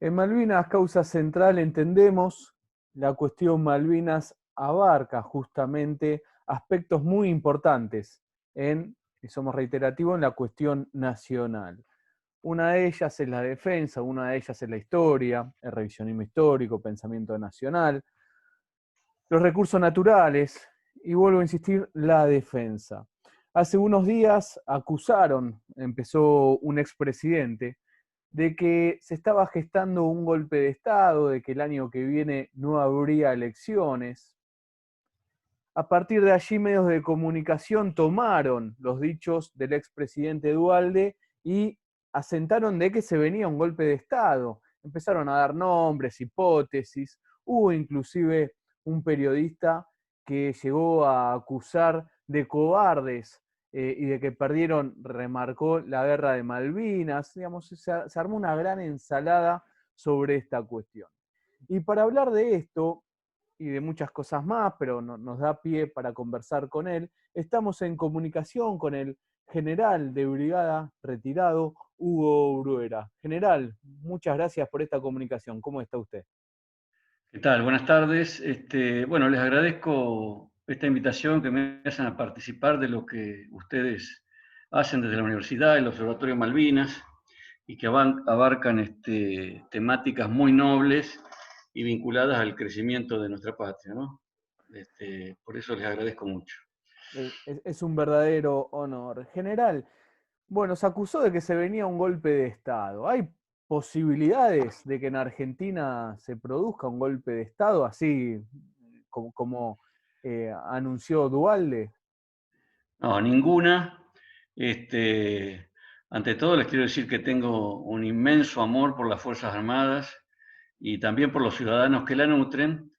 En Malvinas, causa central, entendemos, la cuestión Malvinas abarca justamente aspectos muy importantes y somos reiterativos, en la cuestión nacional. Una de ellas es la defensa, una de ellas es la historia, el revisionismo histórico, pensamiento nacional, los recursos naturales y, vuelvo a insistir, la defensa. Hace unos días empezó un expresidente, de que se estaba gestando un golpe de Estado, de que el año que viene no habría elecciones. A partir de allí, medios de comunicación tomaron los dichos del expresidente Duhalde y asentaron de que se venía un golpe de Estado. Empezaron a dar nombres, hipótesis. Hubo inclusive un periodista que llegó a acusar de cobardes y de que remarcó la guerra de Malvinas. Digamos, se armó una gran ensalada sobre esta cuestión. Y para hablar de esto, y de muchas cosas más, pero nos da pie para conversar con él, estamos en comunicación con el general de brigada retirado, Hugo Bruera. General, muchas gracias por esta comunicación. ¿Cómo está usted? ¿Qué tal? Buenas tardes. Bueno, les agradezco esta invitación que me hacen a participar de lo que ustedes hacen desde la universidad, el Observatorio Malvinas, y que abarcan temáticas muy nobles y vinculadas al crecimiento de nuestra patria, ¿no? Por eso les agradezco mucho. Es un verdadero honor. General, bueno, se acusó de que se venía un golpe de Estado. ¿Hay posibilidades de que en Argentina se produzca un golpe de Estado, así como anunció Duhalde? No, ninguna. Ante todo les quiero decir que tengo un inmenso amor por las Fuerzas Armadas y también por los ciudadanos que la nutren,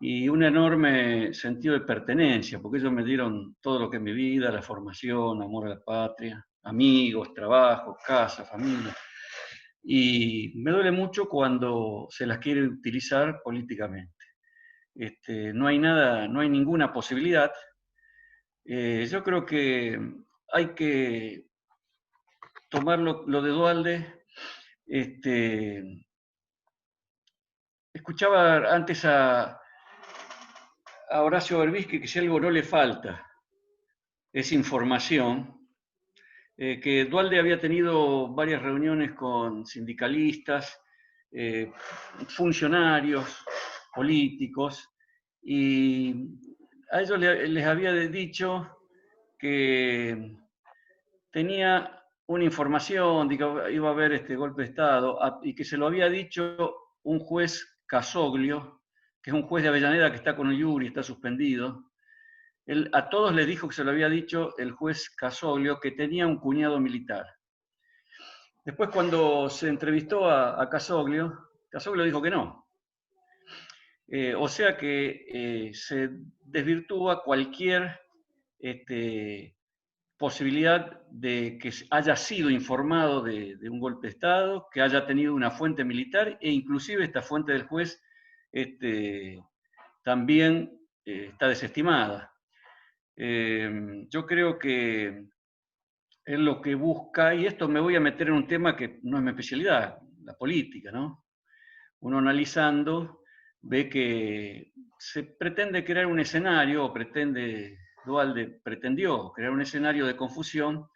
y un enorme sentido de pertenencia, porque ellos me dieron todo lo que es mi vida, la formación, amor a la patria, amigos, trabajo, casa, familia. Y me duele mucho cuando se las quiere utilizar políticamente. No hay nada, no hay ninguna posibilidad. Yo creo que hay que tomar lo de Duhalde. Escuchaba antes a Horacio Berbisky que si algo no le falta es información, que Duhalde había tenido varias reuniones con sindicalistas, eh, funcionarios, políticos, y a ellos les había dicho que tenía una información de que iba a haber este golpe de Estado y que se lo había dicho un juez Casoglio, que es un juez de Avellaneda que está con el Yuri, está suspendido. Él a todos les dijo que se lo había dicho el juez Casoglio, que tenía un cuñado militar. Después, cuando se entrevistó a Casoglio, Casoglio dijo que no. O sea que se desvirtúa cualquier posibilidad de que haya sido informado de un golpe de Estado, que haya tenido una fuente militar, e inclusive esta fuente del juez también está desestimada. Yo creo que es lo que busca, y esto me voy a meter en un tema que no es mi especialidad, la política, ¿no? Uno analizando ve que se pretende crear un escenario, o Duhalde pretendió crear un escenario de confusión,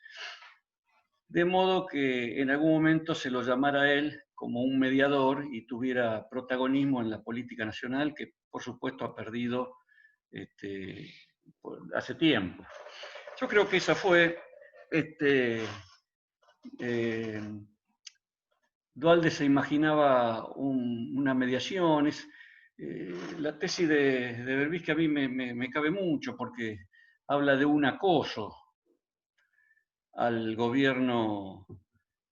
de modo que en algún momento se lo llamara a él como un mediador y tuviera protagonismo en la política nacional, que por supuesto ha perdido este, hace tiempo. Yo creo que esa fue eh, Duhalde se imaginaba una mediación. La tesis de Berbisky a mí me cabe mucho porque habla de un acoso al gobierno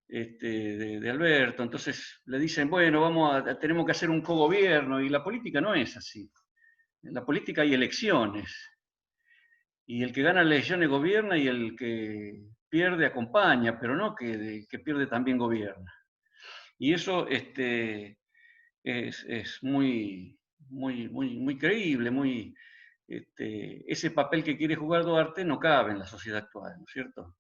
de Alberto. Entonces le dicen, bueno, tenemos que hacer un cogobierno, y la política no es así. En la política hay elecciones, y el que gana las elecciones gobierna y el que pierde acompaña, pero no que pierde también gobierna. Y eso es muy creíble, ese papel que quiere jugar Duarte no cabe en la sociedad actual, ¿no es cierto?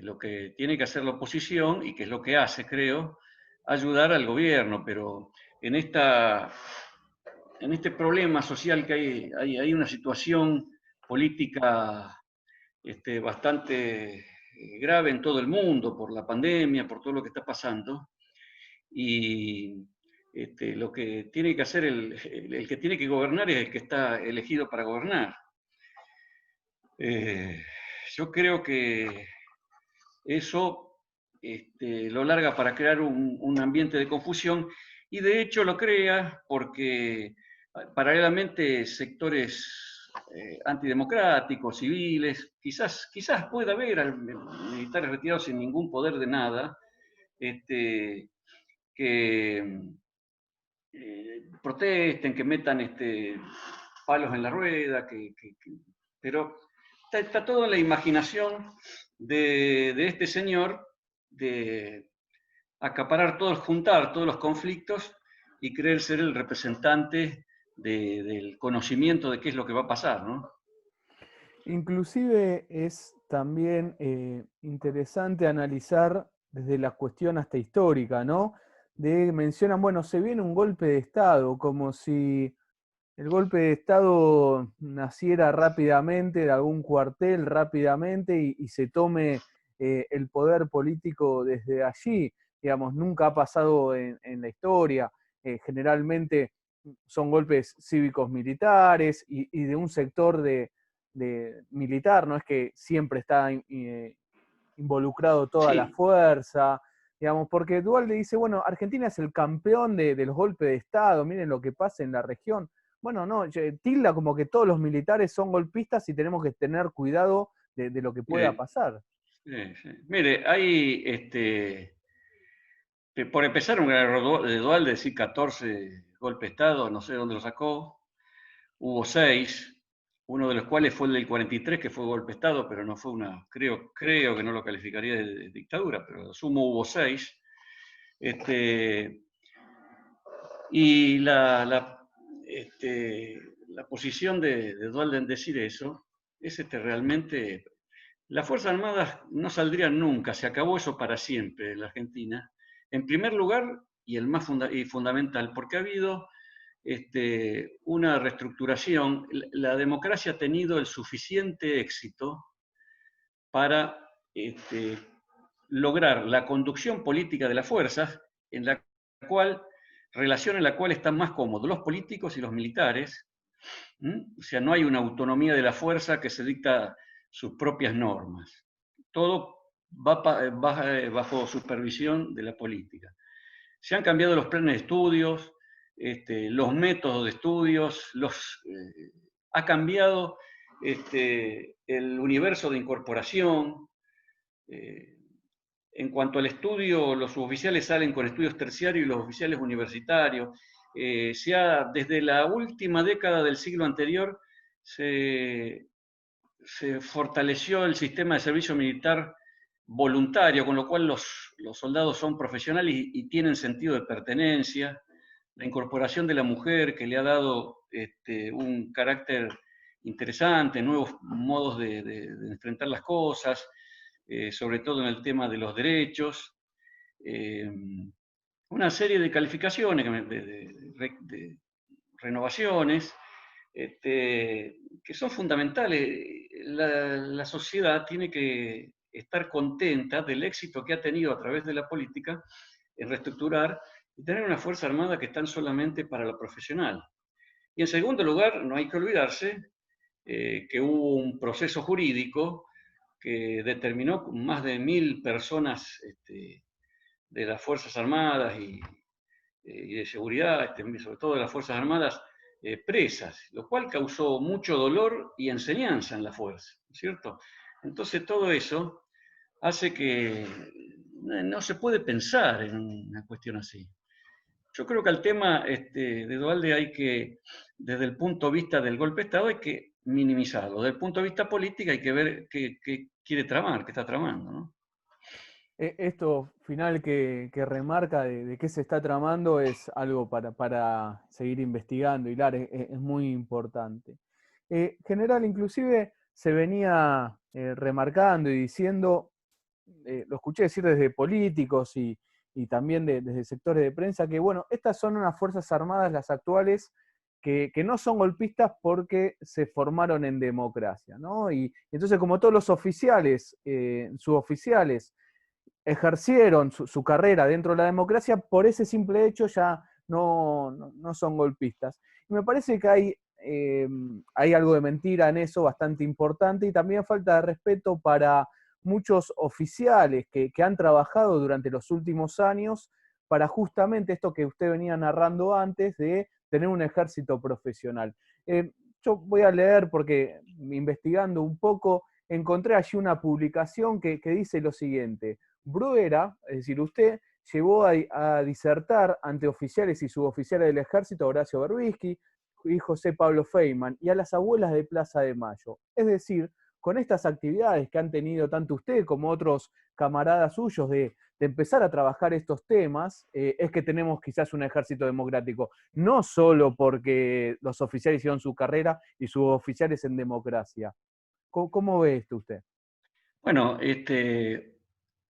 Lo que tiene que hacer la oposición, y que es lo que hace, creo, ayudar al gobierno, pero en este problema social que hay una situación política bastante grave en todo el mundo por la pandemia, por todo lo que está pasando, y lo que tiene que hacer el que tiene que gobernar es el que está elegido para gobernar. Yo creo que eso lo larga para crear un ambiente de confusión y de hecho lo crea porque paralelamente sectores antidemocráticos, civiles, quizás pueda haber militares retirados sin ningún poder de nada, que protesten, que metan palos en la rueda, pero está todo en la imaginación de este señor de acaparar todos, juntar todos los conflictos y creer ser el representante del conocimiento de qué es lo que va a pasar, ¿no? Inclusive es también interesante analizar desde la cuestión hasta histórica, ¿no? Mencionan, bueno, se viene un golpe de Estado, como si el golpe de Estado naciera rápidamente de algún cuartel, rápidamente, y se tome el poder político desde allí. Digamos, nunca ha pasado en la historia. Generalmente son golpes cívicos militares y de un sector de militar, no es que siempre está involucrado toda la Sí, fuerza, digamos, porque Duhalde dice, bueno, Argentina es el campeón de los golpes de Estado, miren lo que pasa en la región. Bueno, no, tilda como que todos los militares son golpistas y tenemos que tener cuidado de lo que pueda mire, pasar. sí. Mire, hay, por empezar, un error de Duhalde, decir 14 golpe de Estado, no sé dónde lo sacó, hubo 6, uno de los cuales fue el del 43, que fue golpe de Estado, pero no fue creo que no lo calificaría de dictadura, pero sumo hubo 6. Y la posición de Duhalde en decir eso es realmente, las Fuerzas Armadas no saldrían nunca, se acabó eso para siempre en la Argentina. En primer lugar, y el más fundamental, porque ha habido una reestructuración, la democracia ha tenido el suficiente éxito para lograr la conducción política de las fuerzas, en la relación en la cual están más cómodos los políticos y los militares. O sea, no hay una autonomía de la fuerza que se dicta sus propias normas. Todo va bajo supervisión de la política. Se han cambiado los planes de estudios, los métodos de estudios, ha cambiado el universo de incorporación. En cuanto al estudio, los suboficiales salen con estudios terciarios y los oficiales universitarios. Desde la última década del siglo anterior se fortaleció el sistema de servicio militar voluntario, con lo cual los soldados son profesionales y tienen sentido de pertenencia. La incorporación de la mujer, que le ha dado un carácter interesante, nuevos modos de enfrentar las cosas, sobre todo en el tema de los derechos. Una serie de calificaciones, de renovaciones, que son fundamentales. La sociedad tiene que estar contenta del éxito que ha tenido a través de la política en reestructurar y tener una Fuerza Armada que están solamente para lo profesional. Y en segundo lugar, no hay que olvidarse que hubo un proceso jurídico que determinó más de 1000 personas de las Fuerzas Armadas y de seguridad, sobre todo de las Fuerzas Armadas, presas, lo cual causó mucho dolor y enseñanza en la fuerza, ¿no es cierto? Entonces todo eso hace que no se puede pensar en una cuestión así. Yo creo que al tema de Duhalde hay que, desde el punto de vista del golpe de Estado, hay que minimizarlo. Desde el punto de vista político hay que ver qué quiere tramar, qué está tramando, ¿no? Esto final que remarca de qué se está tramando es algo para seguir investigando, Hilar, es muy importante. General, inclusive se venía remarcando y diciendo, lo escuché decir desde políticos y y también desde sectores de prensa, que bueno, estas son unas Fuerzas Armadas, las actuales, que no son golpistas porque se formaron en democracia, ¿no? Y entonces, como todos los oficiales, suboficiales, ejercieron su carrera dentro de la democracia, por ese simple hecho ya no son golpistas. Y me parece que hay algo de mentira en eso bastante importante, y también falta de respeto para muchos oficiales que han trabajado durante los últimos años para justamente esto que usted venía narrando antes, de tener un ejército profesional. Yo voy a leer, porque investigando un poco, encontré allí una publicación que dice lo siguiente: Bruera, es decir, usted llevó a disertar ante oficiales y suboficiales del ejército a Horacio Berbisky y José Pablo Feynman, y a las abuelas de Plaza de Mayo. Es decir, con estas actividades que han tenido tanto usted como otros camaradas suyos de empezar a trabajar estos temas, es que tenemos quizás un ejército democrático, no solo porque los oficiales hicieron su carrera y suboficiales en democracia. ¿Cómo ve esto usted? Bueno,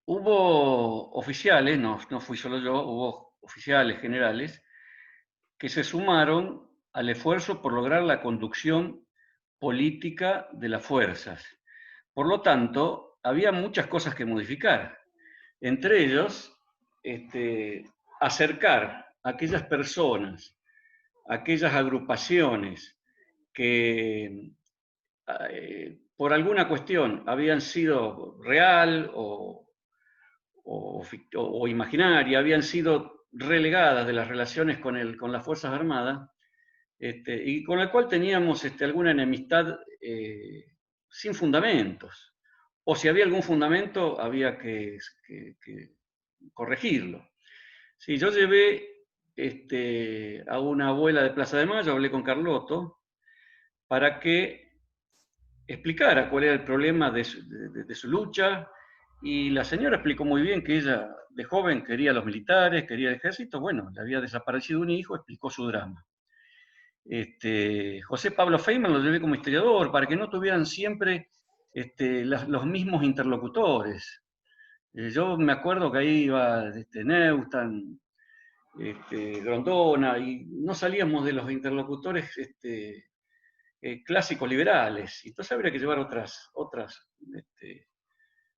hubo oficiales, no fui solo yo, hubo oficiales generales que se sumaron al esfuerzo por lograr la conducción política de las fuerzas. Por lo tanto, había muchas cosas que modificar. Entre ellos, acercar a aquellas personas, a aquellas agrupaciones que por alguna cuestión habían sido real o imaginaria, habían sido relegadas de las relaciones con las Fuerzas Armadas, y con la cual teníamos alguna enemistad sin fundamentos. O si había algún fundamento, había que corregirlo. Sí, yo llevé a una abuela de Plaza de Mayo, hablé con Carlotto, para que explicara cuál era el problema de su lucha, y la señora explicó muy bien que ella de joven quería a los militares, quería el ejército. Bueno, le había desaparecido un hijo, explicó su drama. José Pablo Feynman lo llevé como historiador para que no tuvieran siempre los mismos interlocutores. Yo me acuerdo que ahí iba Neustadt, Grondona, y no salíamos de los interlocutores clásicos liberales. Entonces habría que llevar otras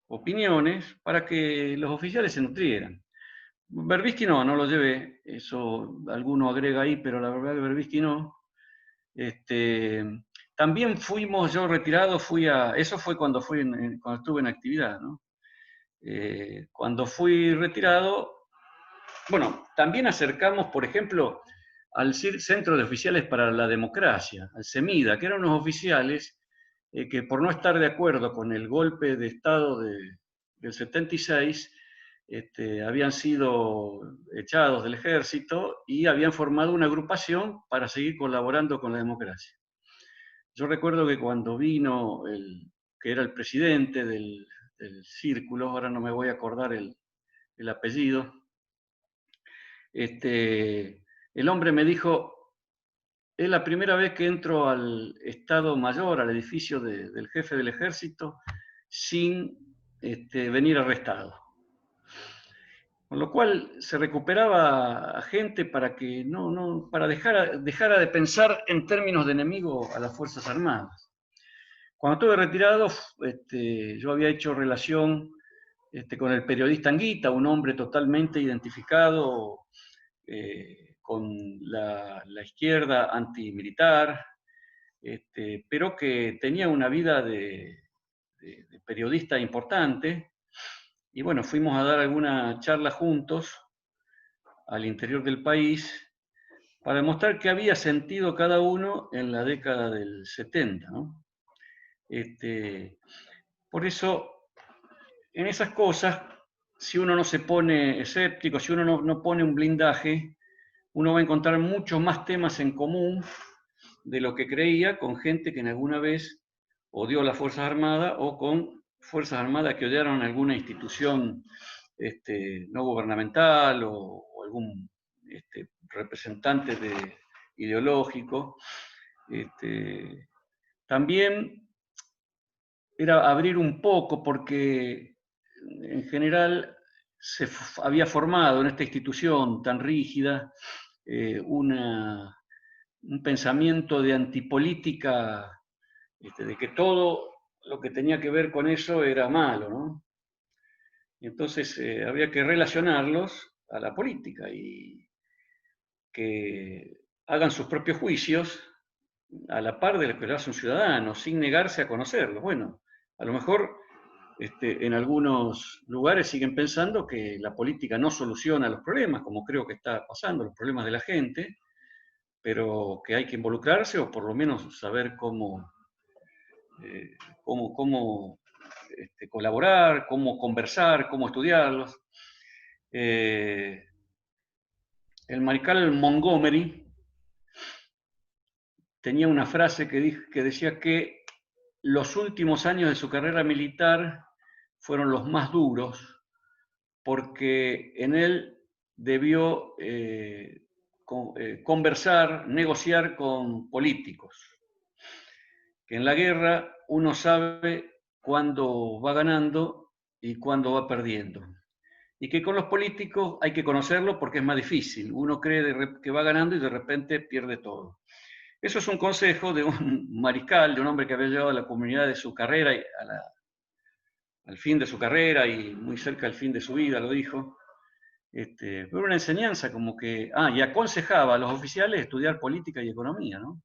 opiniones para que los oficiales se nutrieran. Berbisky no lo llevé, eso alguno agrega ahí, pero la verdad que Berbisky no. También fuimos, yo retirado, eso fue cuando cuando estuve en actividad, ¿no? Cuando fui retirado, bueno, también acercamos, por ejemplo, al Centro de Oficiales para la Democracia, al CEMIDA, que eran unos oficiales que por no estar de acuerdo con el golpe de Estado del 76, habían sido echados del ejército y habían formado una agrupación para seguir colaborando con la democracia. Yo recuerdo que cuando vino que era el presidente del círculo, ahora no me voy a acordar el apellido, el hombre me dijo: es la primera vez que entro al Estado Mayor, al edificio del jefe del ejército, sin venir arrestado. Con lo cual se recuperaba a gente para que para dejara de pensar en términos de enemigo a las Fuerzas Armadas. Cuando estuve retirado, yo había hecho relación con el periodista Anguita, un hombre totalmente identificado con la izquierda antimilitar, pero que tenía una vida de periodista importante. Y bueno, fuimos a dar alguna charla juntos al interior del país para demostrar qué había sentido cada uno en la década del 70, ¿no? Por eso, en esas cosas, si uno no se pone escéptico, si uno no pone un blindaje, uno va a encontrar muchos más temas en común de lo que creía con gente que en alguna vez odió a las Fuerzas Armadas, o con Fuerzas Armadas que odiaron alguna institución no gubernamental, o algún representante ideológico. También era abrir un poco, porque en general había formado en esta institución tan rígida un pensamiento de antipolítica, de que todo lo que tenía que ver con eso era malo, ¿no? Entonces había que relacionarlos a la política y que hagan sus propios juicios a la par de lo que lo hace un ciudadano, sin negarse a conocerlos. Bueno, a lo mejor en algunos lugares siguen pensando que la política no soluciona los problemas, como creo que está pasando, los problemas de la gente, pero que hay que involucrarse o por lo menos saber cómo colaborar, cómo conversar, cómo estudiarlos. El mariscal Montgomery tenía una frase que decía que los últimos años de su carrera militar fueron los más duros porque en él debió conversar, negociar con políticos. Que en la guerra uno sabe cuándo va ganando y cuándo va perdiendo. Y que con los políticos hay que conocerlo porque es más difícil. Uno cree que va ganando y de repente pierde todo. Eso es un consejo de un mariscal, de un hombre que había llevado a la comunidad de su carrera al fin de su carrera y muy cerca al fin de su vida, lo dijo. Pero una enseñanza como que, y aconsejaba a los oficiales estudiar política y economía, ¿no?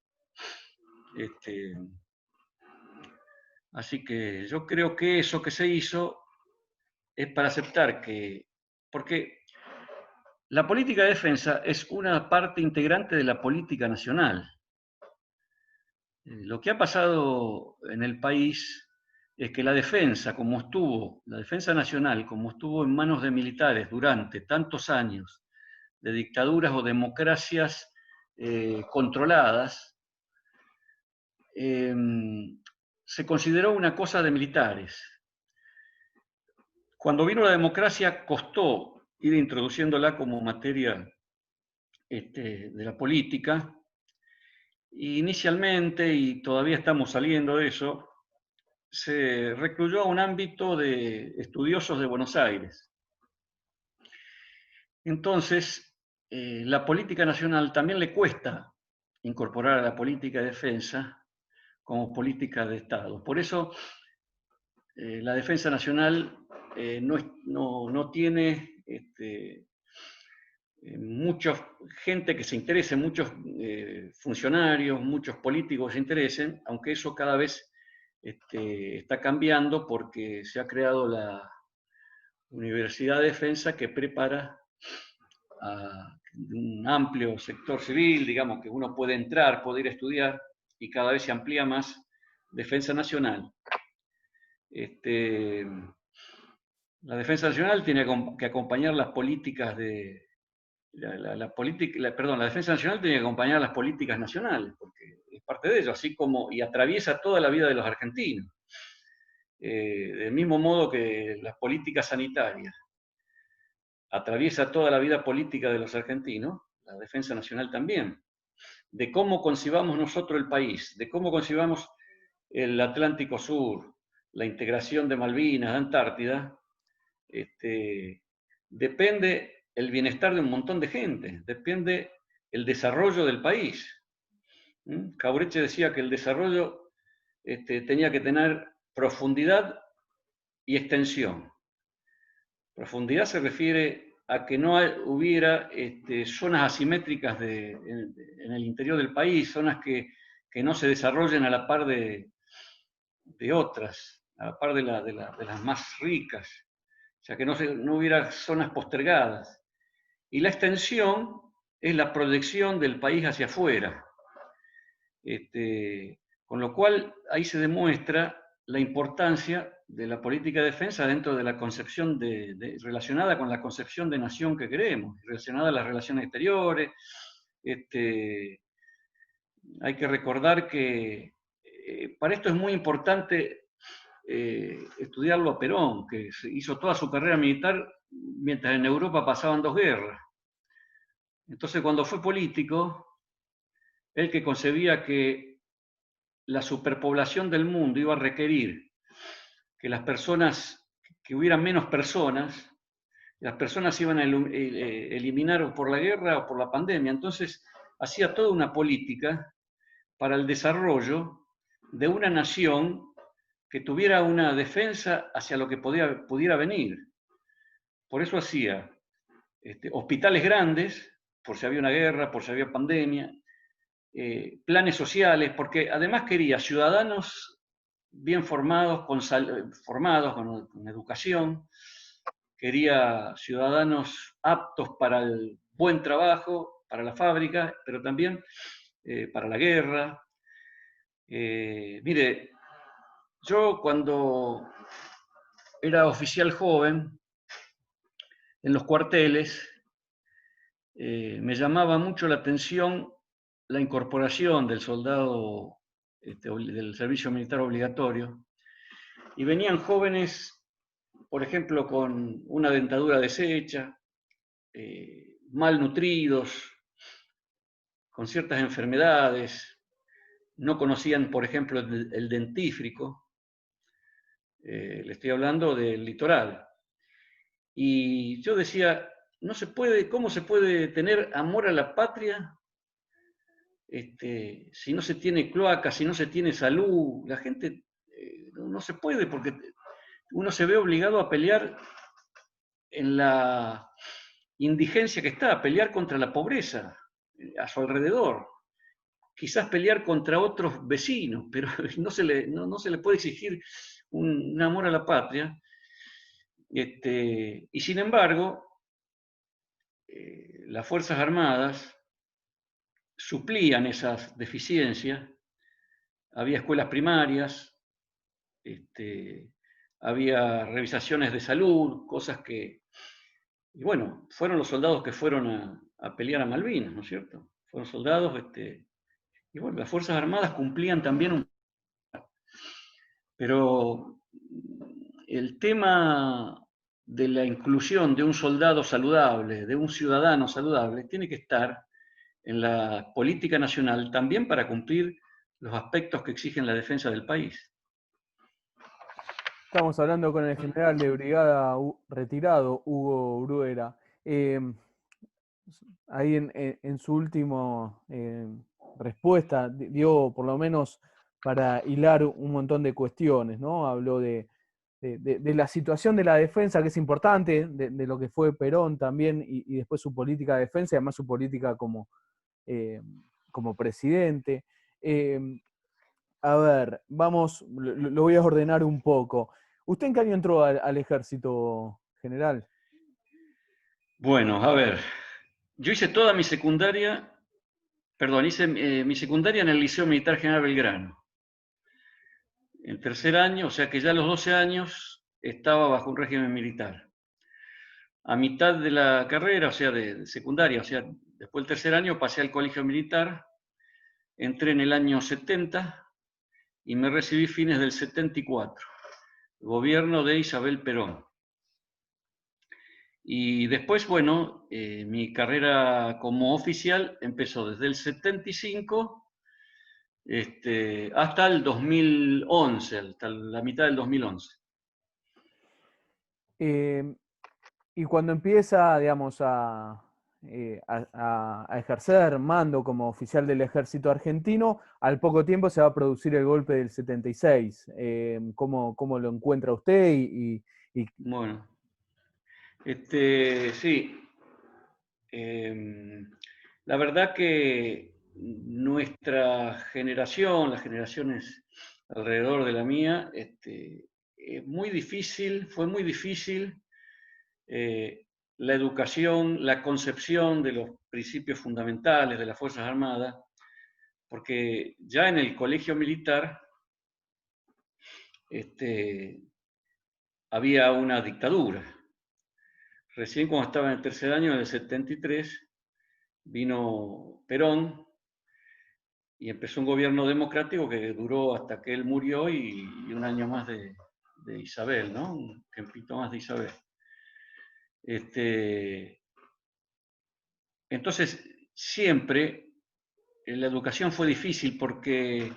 Así que yo creo que eso que se hizo es para aceptar que, porque la política de defensa es una parte integrante de la política nacional. Lo que ha pasado en el país es que la defensa nacional, como estuvo en manos de militares durante tantos años, de dictaduras o democracias controladas, se consideró una cosa de militares. Cuando vino la democracia costó ir introduciéndola como materia de la política. Y inicialmente, y todavía estamos saliendo de eso, se recluyó a un ámbito de estudiosos de Buenos Aires. Entonces, la política nacional también le cuesta incorporar a la política de defensa como política de Estado. Por eso, la defensa nacional no tiene mucha gente que se interese, muchos funcionarios, muchos políticos se interesen, aunque eso cada vez está cambiando porque se ha creado la Universidad de Defensa que prepara a un amplio sector civil, digamos, que uno puede entrar, puede ir a estudiar, y cada vez se amplía más defensa nacional. La defensa nacional tiene que acompañar las políticas de... La defensa nacional tiene que acompañar las políticas nacionales, porque es parte de ello, así como, y atraviesa toda la vida de los argentinos. Del mismo modo que las políticas sanitarias atraviesa toda la vida política de los argentinos, la defensa nacional también. De cómo concibamos nosotros el país, de cómo concibamos el Atlántico Sur, la integración de Malvinas, de Antártida, depende el bienestar de un montón de gente, depende el desarrollo del país. Caureche decía que el desarrollo tenía que tener profundidad y extensión. Profundidad se refiere a que no hubiera zonas asimétricas en el interior del país, zonas que no se desarrollen a la par de otras, a la par de las más ricas, o sea, que no hubiera zonas postergadas. Y la extensión es la proyección del país hacia afuera. Con lo cual, ahí se demuestra la importancia de la política de defensa dentro de la concepción relacionada con la concepción de nación que queremos, relacionada a las relaciones exteriores. Hay que recordar que para esto es muy importante estudiarlo a Perón, que hizo toda su carrera militar mientras en Europa pasaban dos guerras. Entonces, cuando fue político, él que concebía que la superpoblación del mundo iba a requerir que hubiera menos personas, las personas se iban a eliminar o por la guerra o por la pandemia. Entonces hacía toda una política para el desarrollo de una nación que tuviera una defensa hacia lo que pudiera venir. Por eso hacía hospitales grandes, por si había una guerra, por si había pandemia, planes sociales, porque además quería ciudadanos bien formados, con educación, quería ciudadanos aptos para el buen trabajo, para la fábrica, pero también para la guerra. Mire, yo cuando era oficial joven, en los cuarteles, me llamaba mucho la atención la incorporación del soldado del servicio militar obligatorio, y venían jóvenes, por ejemplo, con una dentadura deshecha, malnutridos, con ciertas enfermedades, no conocían, por ejemplo, el dentífrico, le estoy hablando del litoral. Y yo decía, no se puede, ¿cómo se puede tener amor a la patria si no se tiene cloaca, si no se tiene salud? La gente no se puede, porque uno se ve obligado a pelear en la indigencia que está, a pelear contra la pobreza a su alrededor, quizás pelear contra otros vecinos, pero no se le puede exigir un amor a la patria. Y sin embargo, las Fuerzas Armadas suplían esas deficiencias. Había escuelas primarias, había revisaciones de salud, cosas que... Y bueno, fueron los soldados que fueron a pelear a Malvinas, ¿no es cierto? Fueron soldados, y bueno, las Fuerzas Armadas cumplían también un... Pero el tema de la inclusión de un soldado saludable, de un ciudadano saludable, tiene que estar en la política nacional también para cumplir los aspectos que exigen la defensa del país. Estamos hablando con el general de brigada retirado, Hugo Bruera. Ahí en su última respuesta dio por lo menos para hilar un montón de cuestiones, ¿no? Habló de la situación de la defensa, que es importante, de lo que fue Perón también, y después su política de defensa, y además su política como presidente. A ver, vamos, lo voy a ordenar un poco. ¿Usted en qué año entró al ejército, general? Bueno, a ver, yo hice toda mi secundaria, perdón, hice mi secundaria en el Liceo Militar General Belgrano. En tercer año, o sea que ya a los 12 años estaba bajo un régimen militar. A mitad de la carrera, o sea, de secundaria, o sea, después del tercer año pasé al colegio militar, entré en el año 70 y me recibí fines del 74, gobierno de Isabel Perón. Y después, bueno, mi carrera como oficial empezó desde el 75 hasta el 2011, hasta la mitad del 2011. Y cuando empieza, digamos, a ejercer mando como oficial del ejército argentino, al poco tiempo se va a producir el golpe del 76. ¿Cómo lo encuentra usted? Bueno, sí. La verdad que nuestra generación, las generaciones alrededor de la mía, es muy difícil, fue muy difícil la educación, la concepción de los principios fundamentales de las Fuerzas Armadas, porque ya en el colegio militar había una dictadura. Recién cuando estaba en el tercer año, en el 73, vino Perón y empezó un gobierno democrático que duró hasta que él murió y un año más de Isabel, ¿no? Un tiempito más de Isabel. Entonces, siempre la educación fue difícil porque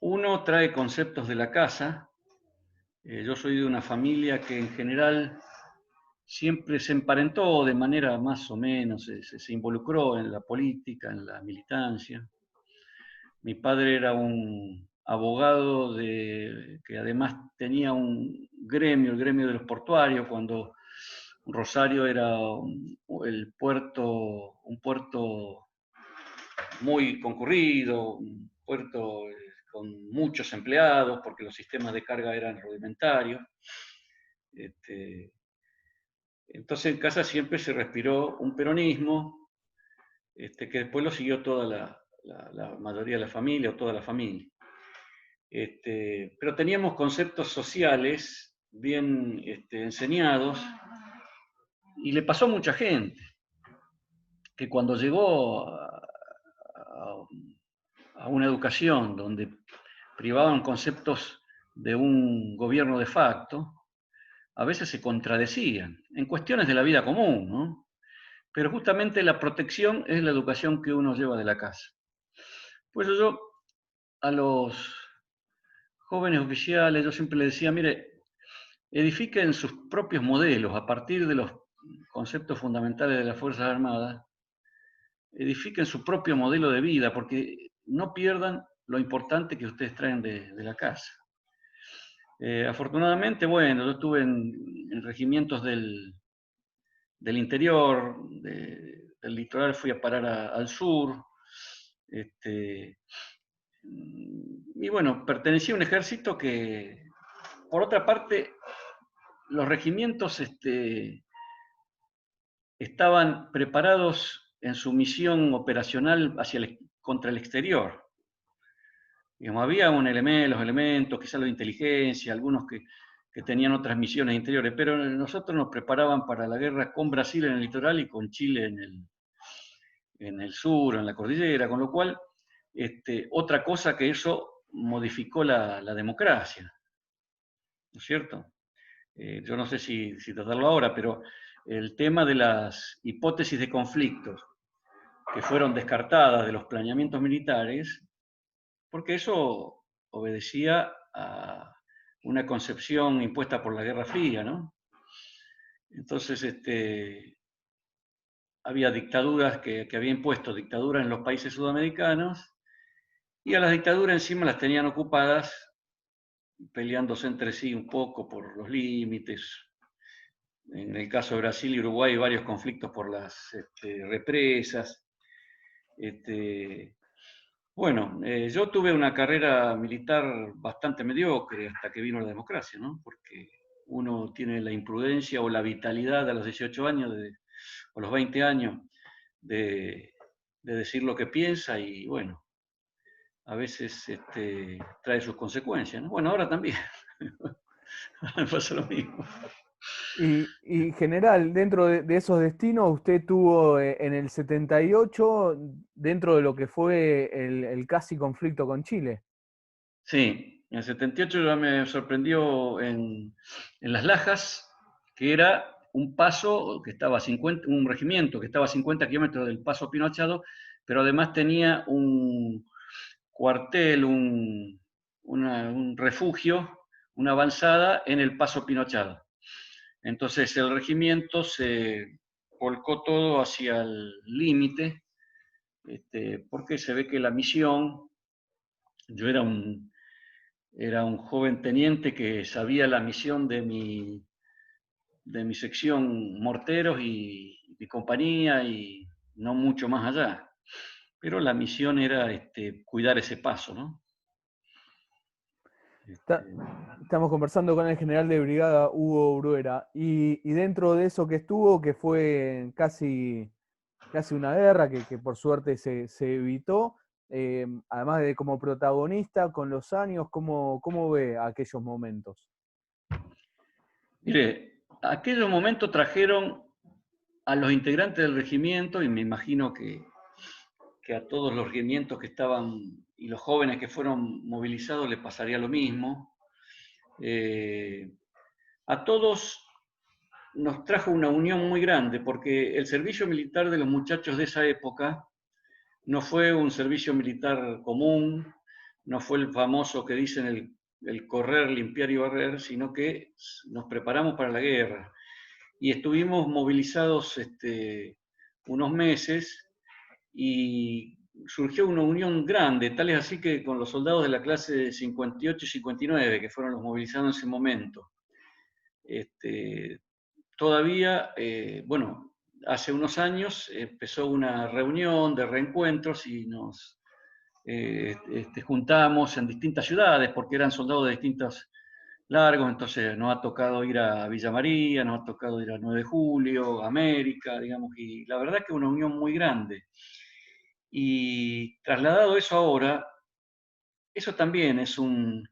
uno trae conceptos de la casa. Yo soy de una familia que en general siempre se emparentó de manera más o menos, se involucró en la política, en la militancia. Mi padre era un abogado que además tenía un gremio, el gremio de los portuarios, cuando Rosario era un puerto muy concurrido, un puerto con muchos empleados, porque los sistemas de carga eran rudimentarios. Entonces en casa siempre se respiró un peronismo, que después lo siguió toda la mayoría de la familia o toda la familia. Pero teníamos conceptos sociales bien enseñados, y le pasó a mucha gente que cuando llegó a una educación donde privaban conceptos de un gobierno de facto, a veces se contradecían en cuestiones de la vida común, ¿no? Pero justamente la protección es la educación que uno lleva de la casa. Pues yo a los jóvenes oficiales, yo siempre les decía, mire, edifiquen sus propios modelos a partir de los conceptos fundamentales de las Fuerzas Armadas, edifiquen su propio modelo de vida, porque no pierdan lo importante que ustedes traen de la casa. Afortunadamente, bueno, yo estuve en regimientos del interior, del litoral, fui a parar al sur, y bueno, pertenecía a un ejército que, por otra parte, los regimientos estaban preparados en su misión operacional contra el exterior. Digamos, había los elementos, quizás los de inteligencia, algunos que tenían otras misiones interiores, pero nosotros nos preparaban para la guerra con Brasil en el litoral y con Chile en el sur, en la cordillera, con lo cual, otra cosa que eso modificó la democracia, ¿no es cierto? Yo no sé si tratarlo ahora, pero el tema de las hipótesis de conflictos que fueron descartadas de los planeamientos militares, porque eso obedecía a una concepción impuesta por la Guerra Fría, ¿no? Entonces, había dictaduras que habían impuesto dictaduras en los países sudamericanos, y a las dictaduras encima las tenían ocupadas, peleándose entre sí un poco por los límites. En el caso de Brasil y Uruguay, varios conflictos por las represas. Bueno, yo tuve una carrera militar bastante mediocre hasta que vino la democracia, ¿no? Porque uno tiene la imprudencia o la vitalidad a los 18 años o los 20 años de decir lo que piensa, y bueno, a veces trae sus consecuencias, ¿no? Bueno, ahora también me pasa lo mismo. Y general, dentro de esos destinos, usted tuvo en el 78, dentro de lo que fue el casi conflicto con Chile. Sí, en el 78 ya me sorprendió en Las Lajas, que era un paso que estaba a 50, un regimiento que estaba a 50 kilómetros del Paso Pinochado, pero además tenía un cuartel, un refugio, una avanzada en el Paso Pinochado. Entonces el regimiento se volcó todo hacia el límite, porque se ve que la misión, yo era un joven teniente que sabía la misión de mi sección morteros y mi compañía, y no mucho más allá. Pero la misión era cuidar ese paso, ¿no? Estamos conversando con el general de brigada Hugo Bruera, y dentro de eso que estuvo, que fue casi una guerra que por suerte se evitó, además de como protagonista, con los años, ¿cómo ve aquellos momentos? Mire, aquellos momentos trajeron a los integrantes del regimiento, y me imagino que a todos los regimientos que estaban y los jóvenes que fueron movilizados les pasaría lo mismo. A todos nos trajo una unión muy grande, porque el servicio militar de los muchachos de esa época no fue un servicio militar común, no fue el famoso que dicen el correr, limpiar y barrer, sino que nos preparamos para la guerra. y estuvimos movilizados unos meses y surgió una unión grande, tal es así que con los soldados de la clase 58 y 59, que fueron los movilizados en ese momento, este, todavía, bueno, hace unos años empezó una reunión de reencuentros y nos juntamos en distintas ciudades porque eran soldados de distintos largos, entonces nos ha tocado ir a Villa María, nos ha tocado ir a 9 de Julio, América, digamos, y la verdad que es una unión muy grande. Y trasladado eso ahora, eso también es un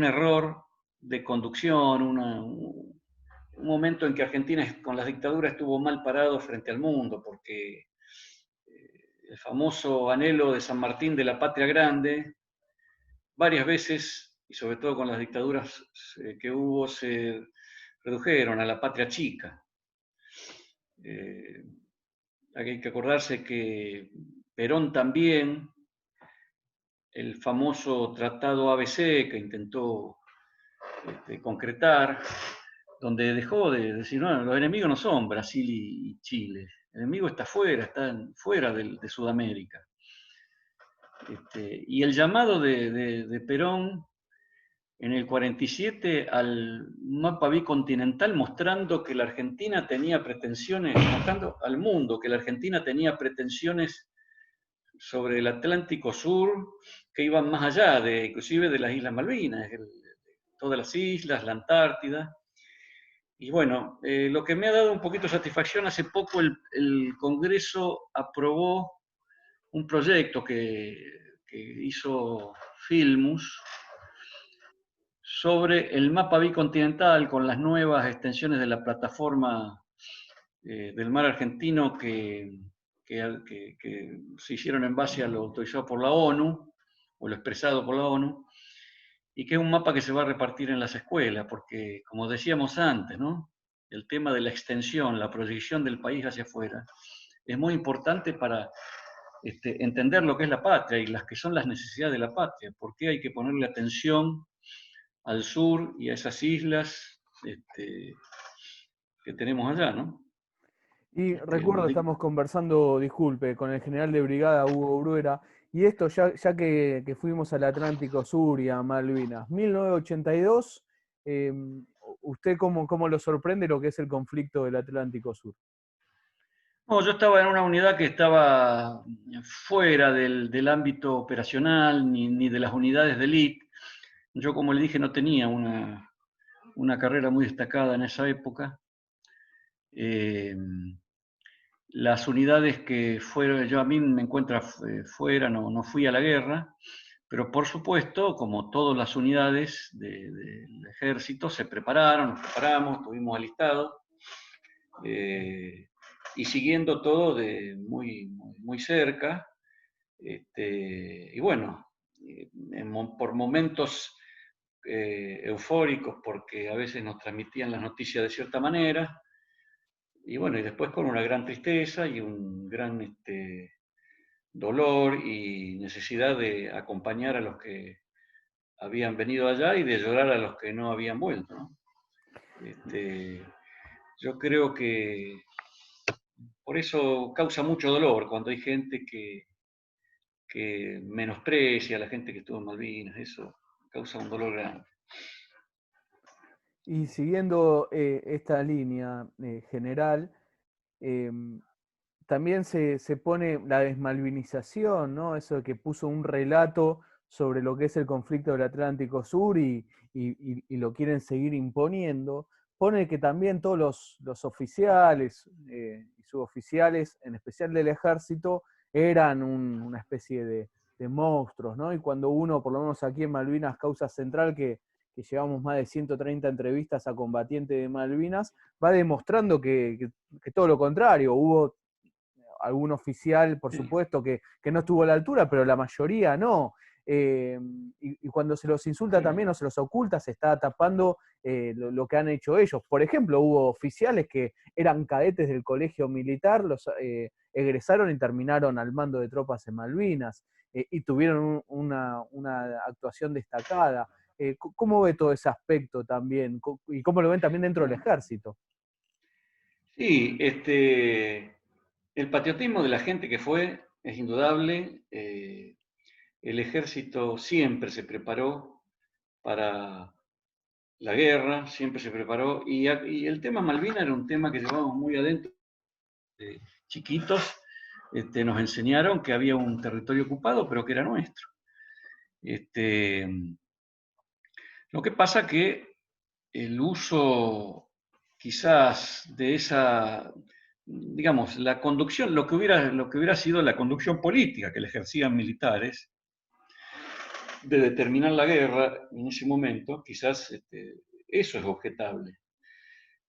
error de conducción, un momento en que Argentina con las dictaduras estuvo mal parado frente al mundo, porque el famoso anhelo de San Martín de la patria grande, varias veces, y sobre todo con las dictaduras que hubo, se redujeron a la patria chica. Hay que acordarse que Perón también, el famoso tratado ABC que intentó concretar, donde dejó de decir, no, los enemigos no son Brasil y Chile, el enemigo está fuera, están fuera de Sudamérica. Y el llamado de Perón en el 47 al mapa bicontinental mostrando que la Argentina tenía pretensiones, mostrando al mundo que la Argentina tenía pretensiones sobre el Atlántico Sur que iban más allá de, inclusive de las Islas Malvinas, todas las islas, la Antártida. Y bueno, lo que me ha dado un poquito de satisfacción, hace poco el Congreso aprobó un proyecto que hizo Filmus sobre el mapa bicontinental con las nuevas extensiones de la plataforma del mar argentino que se hicieron en base a lo autorizado por la ONU, o lo expresado por la ONU, y que es un mapa que se va a repartir en las escuelas, porque como decíamos antes, ¿no? El tema de la extensión, la proyección del país hacia afuera, es muy importante para entender lo que es la patria y las que son las necesidades de la patria, por qué hay que ponerle atención al sur y a esas islas que tenemos allá, ¿no? Y Este, recuerdo, estamos conversando, disculpe, con el general de brigada Hugo Bruera, y esto ya que fuimos al Atlántico Sur y a Malvinas, 1982, ¿usted cómo lo sorprende lo que es el conflicto del Atlántico Sur? no, yo estaba en una unidad que estaba fuera del ámbito operacional ni de las unidades de élite. Yo, como le dije, no tenía una carrera muy destacada en esa época. Eh, las unidades que fueron, yo a mí me encuentro fuera, no fui a la guerra, pero por supuesto, como todas las unidades del ejército, se prepararon, nos preparamos, estuvimos alistados, y siguiendo todo de muy cerca. Y bueno, por momentos eufóricos, porque a veces nos transmitían las noticias de cierta manera, y bueno, y después con una gran tristeza y un gran dolor y necesidad de acompañar a los que habían venido allá y de llorar a los que no habían vuelto, ¿no? Yo creo que por eso causa mucho dolor cuando hay gente que menosprecia a la gente que estuvo en Malvinas, eso causa un dolor grande. Y siguiendo esta línea general, em, también se pone la desmalvinización, ¿no? Eso de que puso un relato sobre lo que es el conflicto del Atlántico Sur y lo quieren seguir imponiendo. Pone que también todos los oficiales y suboficiales, en especial del ejército, eran una especie de monstruos, ¿no? Y cuando uno, por lo menos aquí en Malvinas, Causa Central, que llevamos más de 130 entrevistas a combatientes de Malvinas, va demostrando que todo lo contrario, hubo algún oficial, por Sí. supuesto, que no estuvo a la altura, pero la mayoría no. Y cuando se los insulta también o se los oculta, se está tapando lo que han hecho ellos. Por ejemplo, hubo oficiales que eran cadetes del colegio militar, los egresaron y terminaron al mando de tropas en Malvinas, y tuvieron una actuación destacada. ¿Cómo ve todo ese aspecto también? ¿Y cómo lo ven también dentro del ejército? Sí, el patriotismo de la gente que fue es indudable. El ejército siempre se preparó para la guerra, siempre se preparó. Y el tema Malvinas era un tema que llevábamos muy adentro. Chiquitos nos enseñaron que había un territorio ocupado, pero que era nuestro. Este, lo que pasa que el uso quizás de esa, digamos, la conducción, lo que hubiera sido la conducción política que le ejercían militares, de determinar la guerra en ese momento, quizás eso es objetable.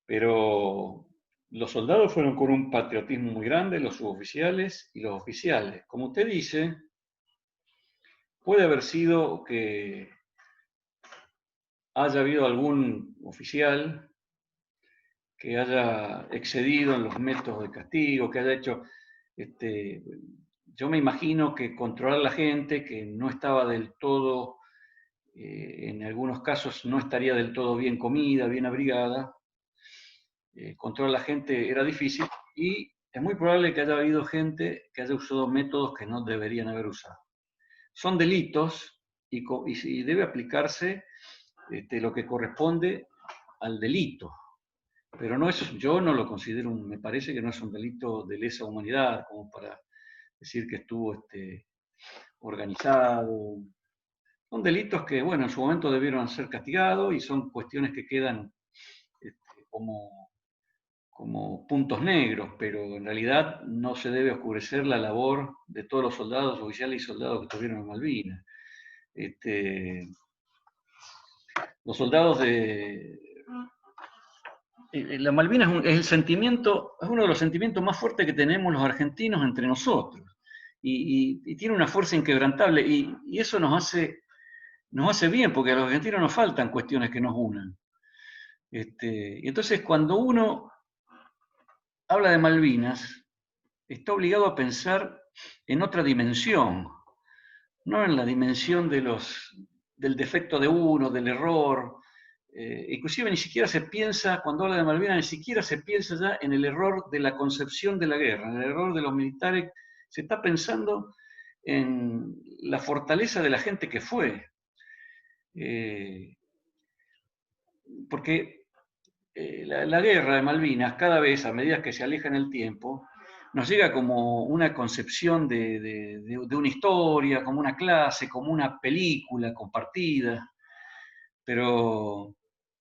Pero los soldados fueron con un patriotismo muy grande, los suboficiales y los oficiales. Como usted dice, puede haber sido que haya habido algún oficial que haya excedido en los métodos de castigo, que haya hecho, yo me imagino que controlar a la gente que no estaba del todo, en algunos casos no estaría del todo bien comida, bien abrigada, controlar a la gente era difícil y es muy probable que haya habido gente que haya usado métodos que no deberían haber usado. Son delitos y debe aplicarse lo que corresponde al delito. Pero no es, yo no lo considero, me parece que no es un delito de lesa humanidad, como para decir que estuvo organizado. Son delitos que, bueno, en su momento debieron ser castigados y son cuestiones que quedan como, como puntos negros, pero en realidad no se debe oscurecer la labor de todos los soldados, oficiales y soldados que estuvieron en Malvinas. Los soldados de, la Malvinas es el sentimiento, es uno de los sentimientos más fuertes que tenemos los argentinos entre nosotros. Y tiene una fuerza inquebrantable. Y eso nos hace bien, porque a los argentinos nos faltan cuestiones que nos unan. Y entonces, cuando uno habla de Malvinas, está obligado a pensar en otra dimensión, no en la dimensión del defecto de uno, del error. Inclusive ni siquiera se piensa, cuando habla de Malvinas, ni siquiera se piensa ya en el error de la concepción de la guerra, en el error de los militares. Se está pensando en la fortaleza de la gente que fue. Porque la guerra de Malvinas, cada vez a medida que se aleja en el tiempo, nos llega como una concepción de una historia, como una clase, como una película compartida, pero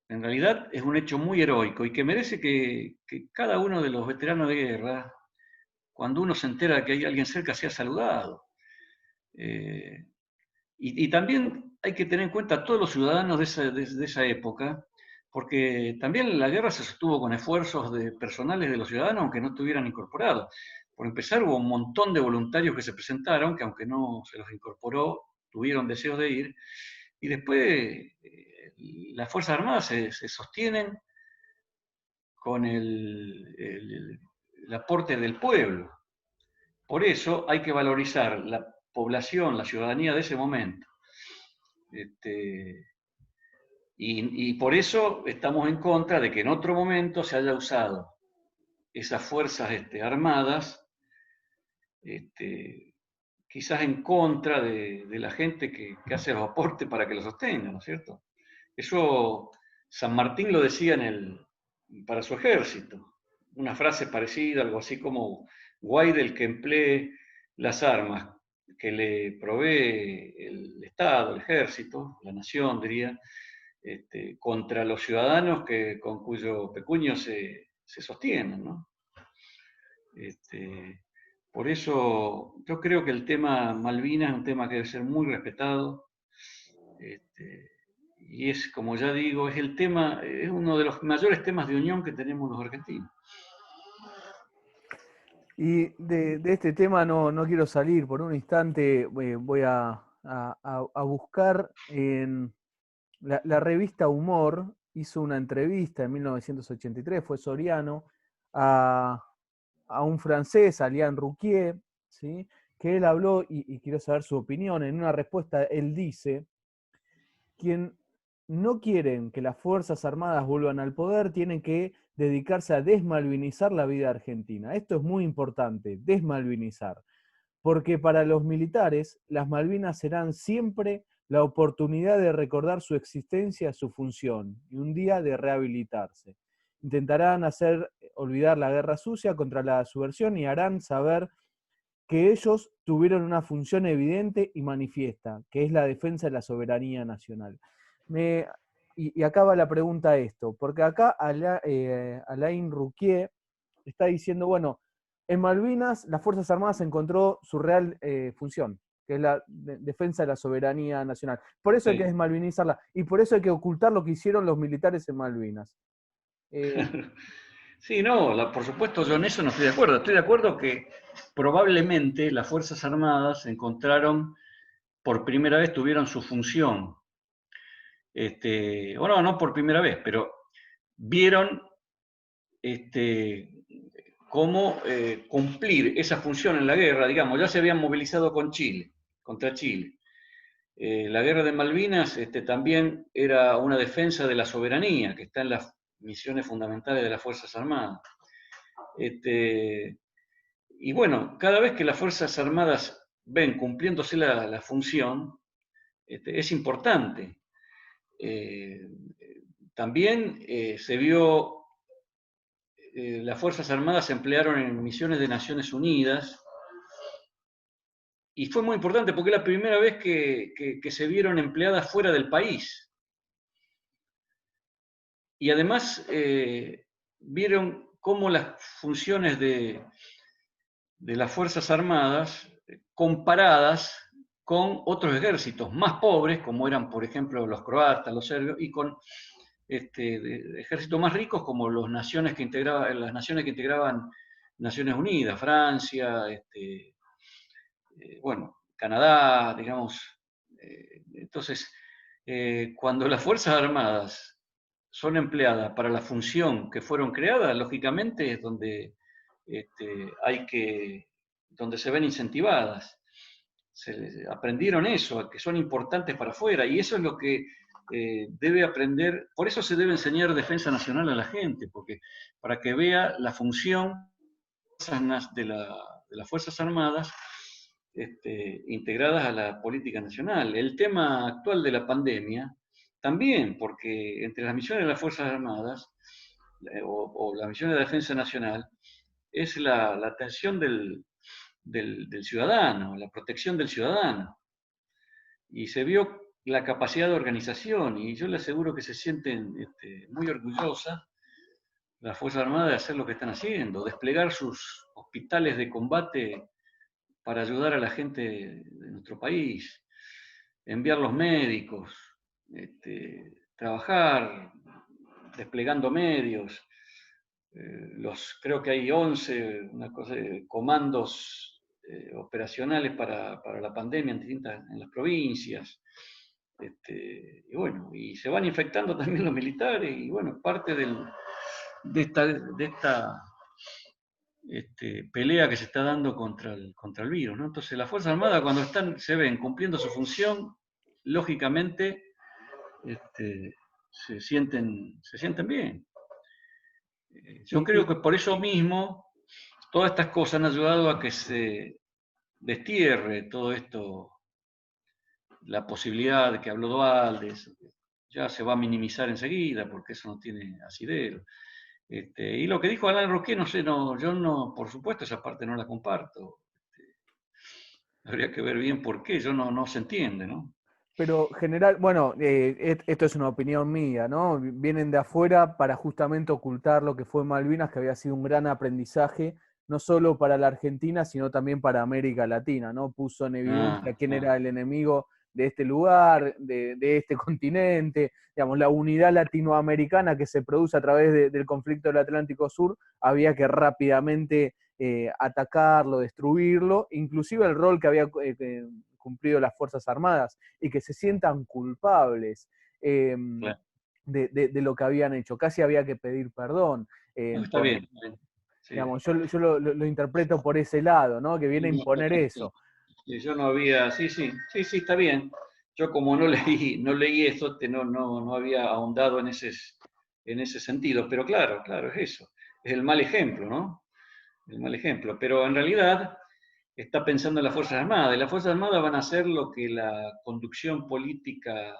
en realidad es un hecho muy heroico y que merece que cada uno de los veteranos de guerra, cuando uno se entera de que hay alguien cerca, sea saludado. Y también hay que tener en cuenta a todos los ciudadanos de esa época, porque también la guerra se sostuvo con esfuerzos personales de los ciudadanos, aunque no estuvieran incorporados. Por empezar, hubo un montón de voluntarios que se presentaron, que aunque no se los incorporó, tuvieron deseos de ir. Y después las Fuerzas Armadas se sostienen con el aporte del pueblo. Por eso hay que valorizar la población, la ciudadanía de ese momento. Y por eso estamos en contra de que en otro momento se haya usado esas fuerzas armadas, quizás en contra de la gente que hace los aportes para que lo sostengan, ¿no es cierto? Eso San Martín lo decía para su ejército, una frase parecida, algo así como, guay del que emplee las armas que le provee el Estado, el ejército, la nación, diría, contra los ciudadanos con cuyo pecunio se sostienen, ¿no? Por eso yo creo que el tema Malvinas es un tema que debe ser muy respetado, y es, como ya digo, es uno de los mayores temas de unión que tenemos los argentinos. Y de este tema no quiero salir. Por un instante voy a buscar en la revista Humor, hizo una entrevista en 1983, fue Soriano, a un francés, Alain Rouquier, ¿sí? Que él habló, y quiero saber su opinión. En una respuesta él dice: quien no quieren que las Fuerzas Armadas vuelvan al poder tienen que dedicarse a desmalvinizar la vida argentina. Esto es muy importante, desmalvinizar, porque para los militares las Malvinas serán siempre la oportunidad de recordar su existencia, su función, y un día de rehabilitarse. Intentarán hacer olvidar la guerra sucia contra la subversión y harán saber que ellos tuvieron una función evidente y manifiesta, que es la defensa de la soberanía nacional. Y acá va la pregunta a esto, porque acá Alain Rouquier está diciendo, bueno, en Malvinas las Fuerzas Armadas encontró su real función, que es la defensa de la soberanía nacional. Por eso hay que Sí. desmalvinizarla, y por eso hay que ocultar lo que hicieron los militares en Malvinas. Sí, no, por supuesto yo en eso no estoy de acuerdo. Estoy de acuerdo que probablemente las Fuerzas Armadas encontraron, por primera vez tuvieron su función. O no por primera vez, pero vieron cómo cumplir esa función en la guerra. Digamos, ya se habían movilizado con Chile, contra Chile. La guerra de Malvinas también era una defensa de la soberanía, que está en las misiones fundamentales de las Fuerzas Armadas. Y bueno, cada vez que las Fuerzas Armadas ven cumpliéndose la función, es importante. También se vio, las Fuerzas Armadas se emplearon en misiones de Naciones Unidas, y fue muy importante porque es la primera vez que se vieron empleadas fuera del país. Y además vieron cómo las funciones de las Fuerzas Armadas, comparadas con otros ejércitos más pobres, como eran, por ejemplo, los croatas, los serbios, y con ejércitos más ricos como las naciones que integraban Naciones Unidas, Francia, bueno, Canadá, digamos. Entonces, cuando las Fuerzas Armadas son empleadas para la función que fueron creadas, lógicamente es donde donde se ven incentivadas. Aprendieron eso, que son importantes para afuera, y eso es lo que debe aprender. Por eso se debe enseñar defensa nacional a la gente, porque para que vea la función de las Fuerzas Armadas integradas a la política nacional. El tema actual de la pandemia también, porque entre las misiones de las Fuerzas Armadas o la misión de defensa nacional es la atención del ciudadano, la protección del ciudadano. Y se vio la capacidad de organización, y yo le aseguro que se sienten muy orgullosas las Fuerzas Armadas de hacer lo que están haciendo, desplegar sus hospitales de combate para ayudar a la gente de nuestro país, enviar los médicos, trabajar desplegando medios. Creo que hay 11 comandos operacionales para la pandemia en las provincias. Y bueno, y se van infectando también los militares, y bueno, parte de esta pelea que se está dando contra el virus, ¿no? Entonces las Fuerzas Armadas, cuando se ven cumpliendo su función, lógicamente se sienten bien. Yo creo que por eso mismo todas estas cosas han ayudado a que se destierre todo esto, la posibilidad de que habló Dualde, ya se va a minimizar enseguida porque eso no tiene asidero. Y lo que dijo Alain Roquet, no sé, yo no, por supuesto, esa parte no la comparto. Habría que ver bien por qué, no se entiende, ¿no? Pero general, bueno, esto es una opinión mía, ¿no? Vienen de afuera para justamente ocultar lo que fue Malvinas, que había sido un gran aprendizaje, no solo para la Argentina, sino también para América Latina, ¿no? Puso en evidencia quién era el enemigo de este lugar, de este continente, digamos, la unidad latinoamericana que se produce a través del conflicto del Atlántico Sur, había que rápidamente atacarlo, destruirlo, inclusive el rol que había cumplido las Fuerzas Armadas, y que se sientan culpables Claro. de lo que habían hecho. Casi había que pedir perdón. No, está bien. Sí. Digamos, yo lo interpreto por ese lado, ¿no? Que viene a imponer eso. Sí, yo no había, sí, está bien. Yo como no leí eso, no había ahondado en ese sentido. Pero claro, es eso. Es el mal ejemplo, ¿no? El mal ejemplo. Pero en realidad está pensando en las Fuerzas Armadas. Y las Fuerzas Armadas van a hacer lo que la conducción política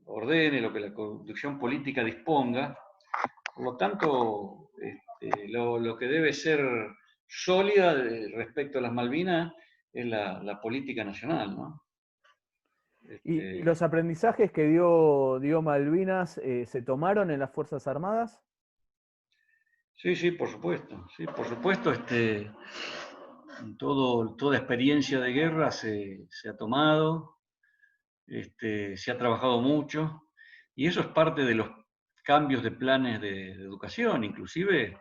ordene, lo que la conducción política disponga. Por lo tanto, lo que debe ser sólida respecto a las Malvinas es la política nacional, ¿no? ¿Y los aprendizajes que dio Malvinas se tomaron en las Fuerzas Armadas? Sí, por supuesto. Sí, por supuesto, toda experiencia de guerra se ha tomado, se ha trabajado mucho, y eso es parte de los cambios de planes de educación. Inclusive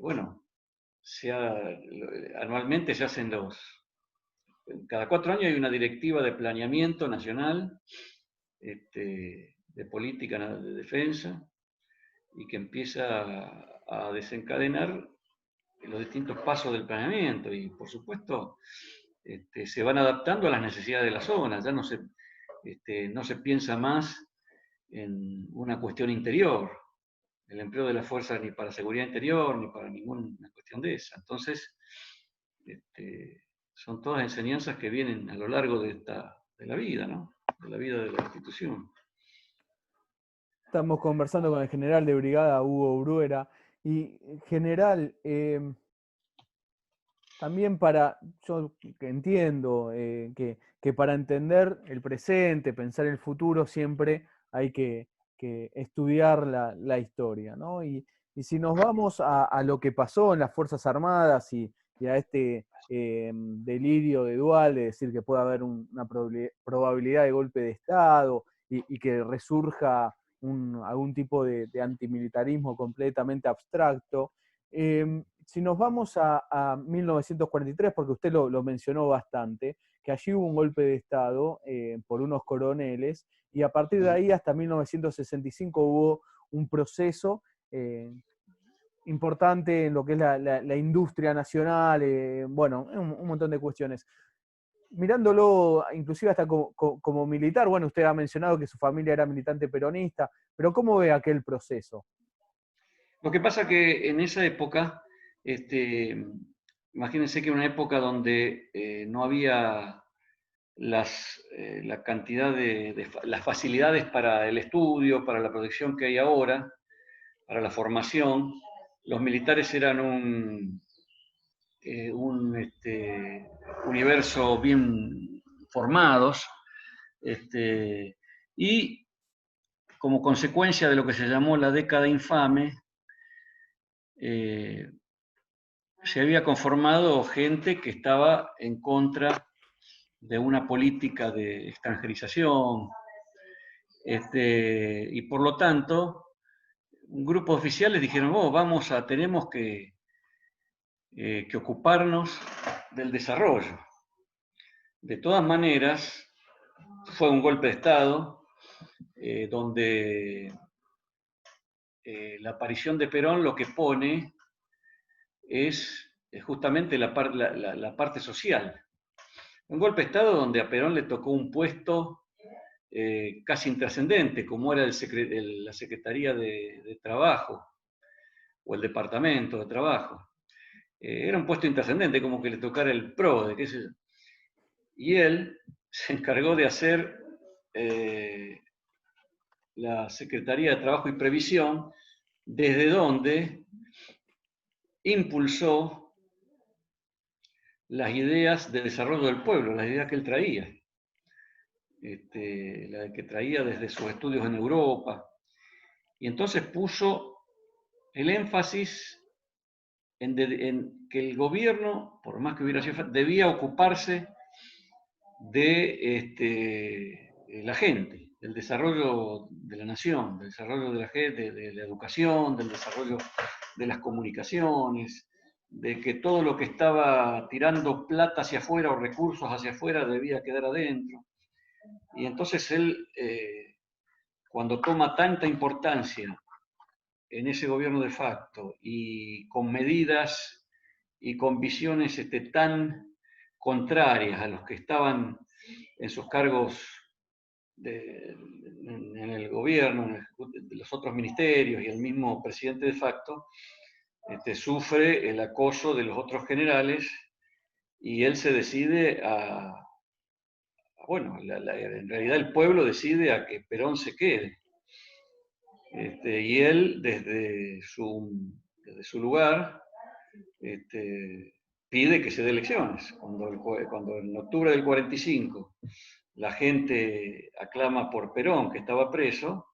bueno, anualmente se hacen cada 4 años hay una directiva de planeamiento nacional, de política de defensa, y que empieza a desencadenar los distintos pasos del planeamiento. Y por supuesto, se van adaptando a las necesidades de la zona. Ya no se piensa más en una cuestión interior, el empleo de las fuerzas ni para seguridad interior, ni para ninguna cuestión de esa. Entonces, son todas enseñanzas que vienen a lo largo de la vida, ¿no? De la vida de la institución. Estamos conversando con el general de brigada, Hugo Bruera. Y, general, también yo entiendo que para entender el presente, pensar el futuro, siempre hay que estudiar la historia, ¿no? Y si nos vamos a lo que pasó en las Fuerzas Armadas y a este delirio de Dual, de decir que puede haber una probabilidad de golpe de Estado y que resurja algún tipo de antimilitarismo completamente abstracto, si nos vamos a 1943, porque usted lo mencionó bastante, que allí hubo un golpe de Estado por unos coroneles, y a partir de ahí hasta 1965 hubo un proceso importante en lo que es la industria nacional, bueno, un montón de cuestiones. Mirándolo inclusive hasta como militar, bueno, usted ha mencionado que su familia era militante peronista, pero ¿cómo ve aquel proceso? Lo que pasa que en esa época, imagínense que era una época donde no había la cantidad las facilidades para el estudio, para la protección que hay ahora, para la formación. Los militares eran un universo bien formados, y como consecuencia de lo que se llamó la década infame, se había conformado gente que estaba en contra de una política de extranjerización, y por lo tanto, un grupo de oficiales dijeron, tenemos que ocuparnos del desarrollo. De todas maneras, fue un golpe de Estado, donde la aparición de Perón lo que pone es justamente la parte social. Un golpe de Estado donde a Perón le tocó un puesto casi intrascendente, como era la Secretaría de Trabajo o el Departamento de Trabajo. Era un puesto intrascendente, como que le tocara el PRODE, qué sé yo. Y él se encargó de hacer la Secretaría de Trabajo y Previsión, desde donde impulsó las ideas de desarrollo del pueblo, las ideas que él traía, la que traía desde sus estudios en Europa. Y entonces puso el énfasis en que el gobierno, por más que hubiera sido, debía ocuparse de la gente, del desarrollo de la nación, del desarrollo de la gente, de la educación, del desarrollo de las comunicaciones, de que todo lo que estaba tirando plata hacia afuera o recursos hacia afuera debía quedar adentro. Y entonces él, cuando toma tanta importancia en ese gobierno de facto y con medidas y con visiones tan contrarias a los que estaban en sus cargos en el gobierno, de los otros ministerios y el mismo presidente de facto, sufre el acoso de los otros generales y él se decide bueno, en realidad el pueblo decide a que Perón se quede. Y él, desde su lugar, pide que se dé elecciones. Cuando en octubre del 45 la gente aclama por Perón, que estaba preso,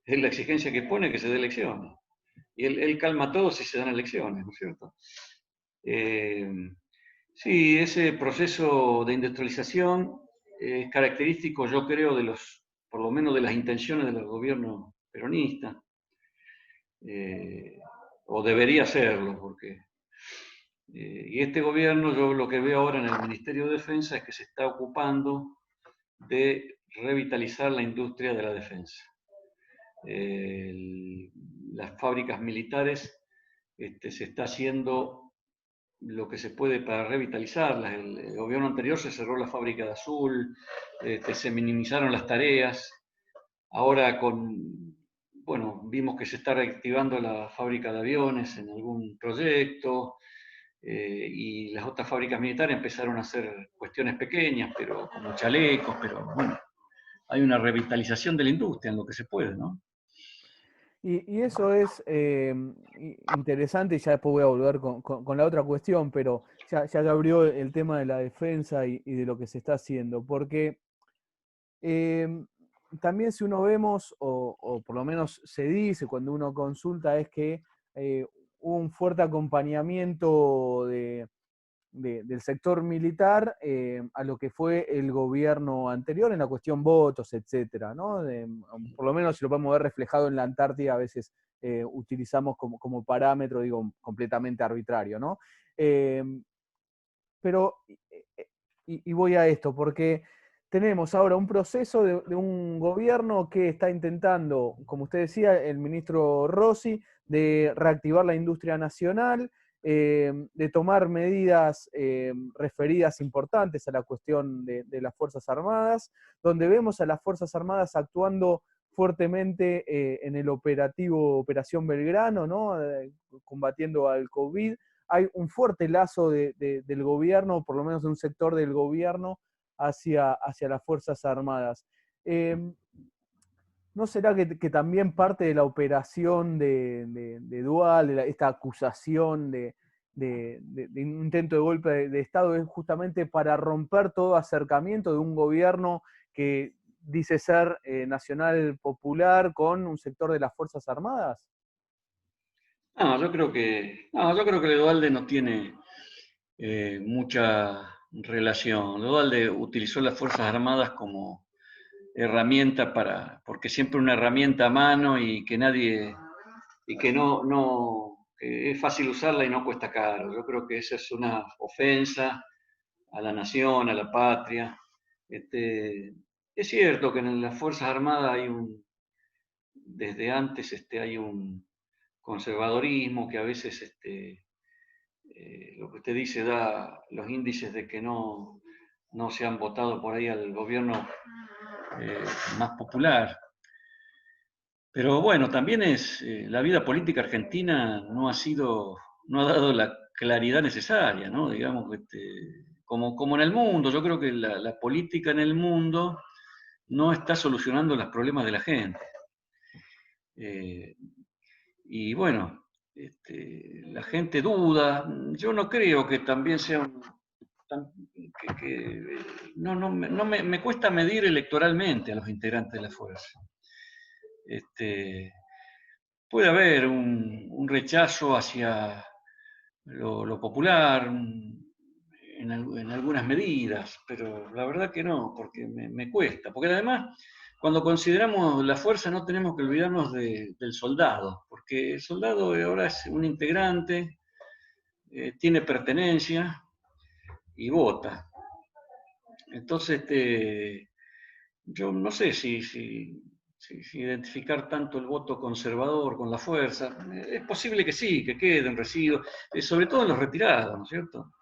es la exigencia que pone que se dé elecciones. Y él calma a todos si se dan elecciones, ¿no es cierto? Sí, ese proceso de industrialización es característico, yo creo, por lo menos de las intenciones de los gobiernos peronistas, o debería serlo, porque y este gobierno, yo lo que veo ahora en el Ministerio de Defensa es que se está ocupando de revitalizar la industria de la defensa. Las fábricas militares, se está haciendo lo que se puede para revitalizarlas. El gobierno anterior se cerró la fábrica de Azul, se minimizaron las tareas. Ahora bueno, vimos que se está reactivando la fábrica de aviones en algún proyecto, y las otras fábricas militares empezaron a hacer cuestiones pequeñas, pero como chalecos, pero bueno, hay una revitalización de la industria en lo que se puede, ¿no? Y eso es interesante, y ya después voy a volver con la otra cuestión, pero ya que abrió el tema de la defensa y de lo que se está haciendo, porque también si uno vemos, o por lo menos se dice cuando uno consulta, es que hubo un fuerte acompañamiento del sector militar a lo que fue el gobierno anterior en la cuestión votos, etcétera, ¿no? Por lo menos si lo podemos ver reflejado en la Antártida, a veces utilizamos como parámetro, digo, completamente arbitrario, ¿no? Pero, y voy a esto, porque tenemos ahora un proceso de un gobierno que está intentando, como usted decía, el ministro Rossi, de reactivar la industria nacional, de tomar medidas referidas importantes a la cuestión de las Fuerzas Armadas, donde vemos a las Fuerzas Armadas actuando fuertemente en el Operación Belgrano, ¿no? Combatiendo al COVID. Hay un fuerte lazo del gobierno, por lo menos de un sector del gobierno, hacia las Fuerzas Armadas. ¿No será que también parte de la operación de Dual, esta acusación de un intento de golpe de Estado, es justamente para romper todo acercamiento de un gobierno que dice ser nacional popular con un sector de las Fuerzas Armadas? Yo creo que Ledualde no tiene mucha relación. Ledualde utilizó las Fuerzas Armadas como herramienta porque siempre una herramienta a mano y que que es fácil usarla y no cuesta caro. Yo creo que esa es una ofensa a la nación, a la patria. Es cierto que en las Fuerzas Armadas desde antes hay un conservadorismo que a veces lo que usted dice da los índices de que no se han votado por ahí al gobierno más popular. Pero bueno, también la vida política argentina no ha dado la claridad necesaria, ¿no? Digamos, como en el mundo, yo creo que la política en el mundo no está solucionando los problemas de la gente. Y bueno, la gente duda. Yo no creo que también sea me cuesta medir electoralmente a los integrantes de la fuerza. Puede haber un rechazo hacia lo popular en algunas medidas, pero la verdad que no, porque me cuesta. Porque además, cuando consideramos la fuerza no tenemos que olvidarnos del soldado, porque el soldado ahora es un integrante, tiene pertenencia y vota. Entonces, yo no sé si identificar tanto el voto conservador con la fuerza. Es posible que sí, que queden residuos, sobre todo en los retirados, ¿no es cierto?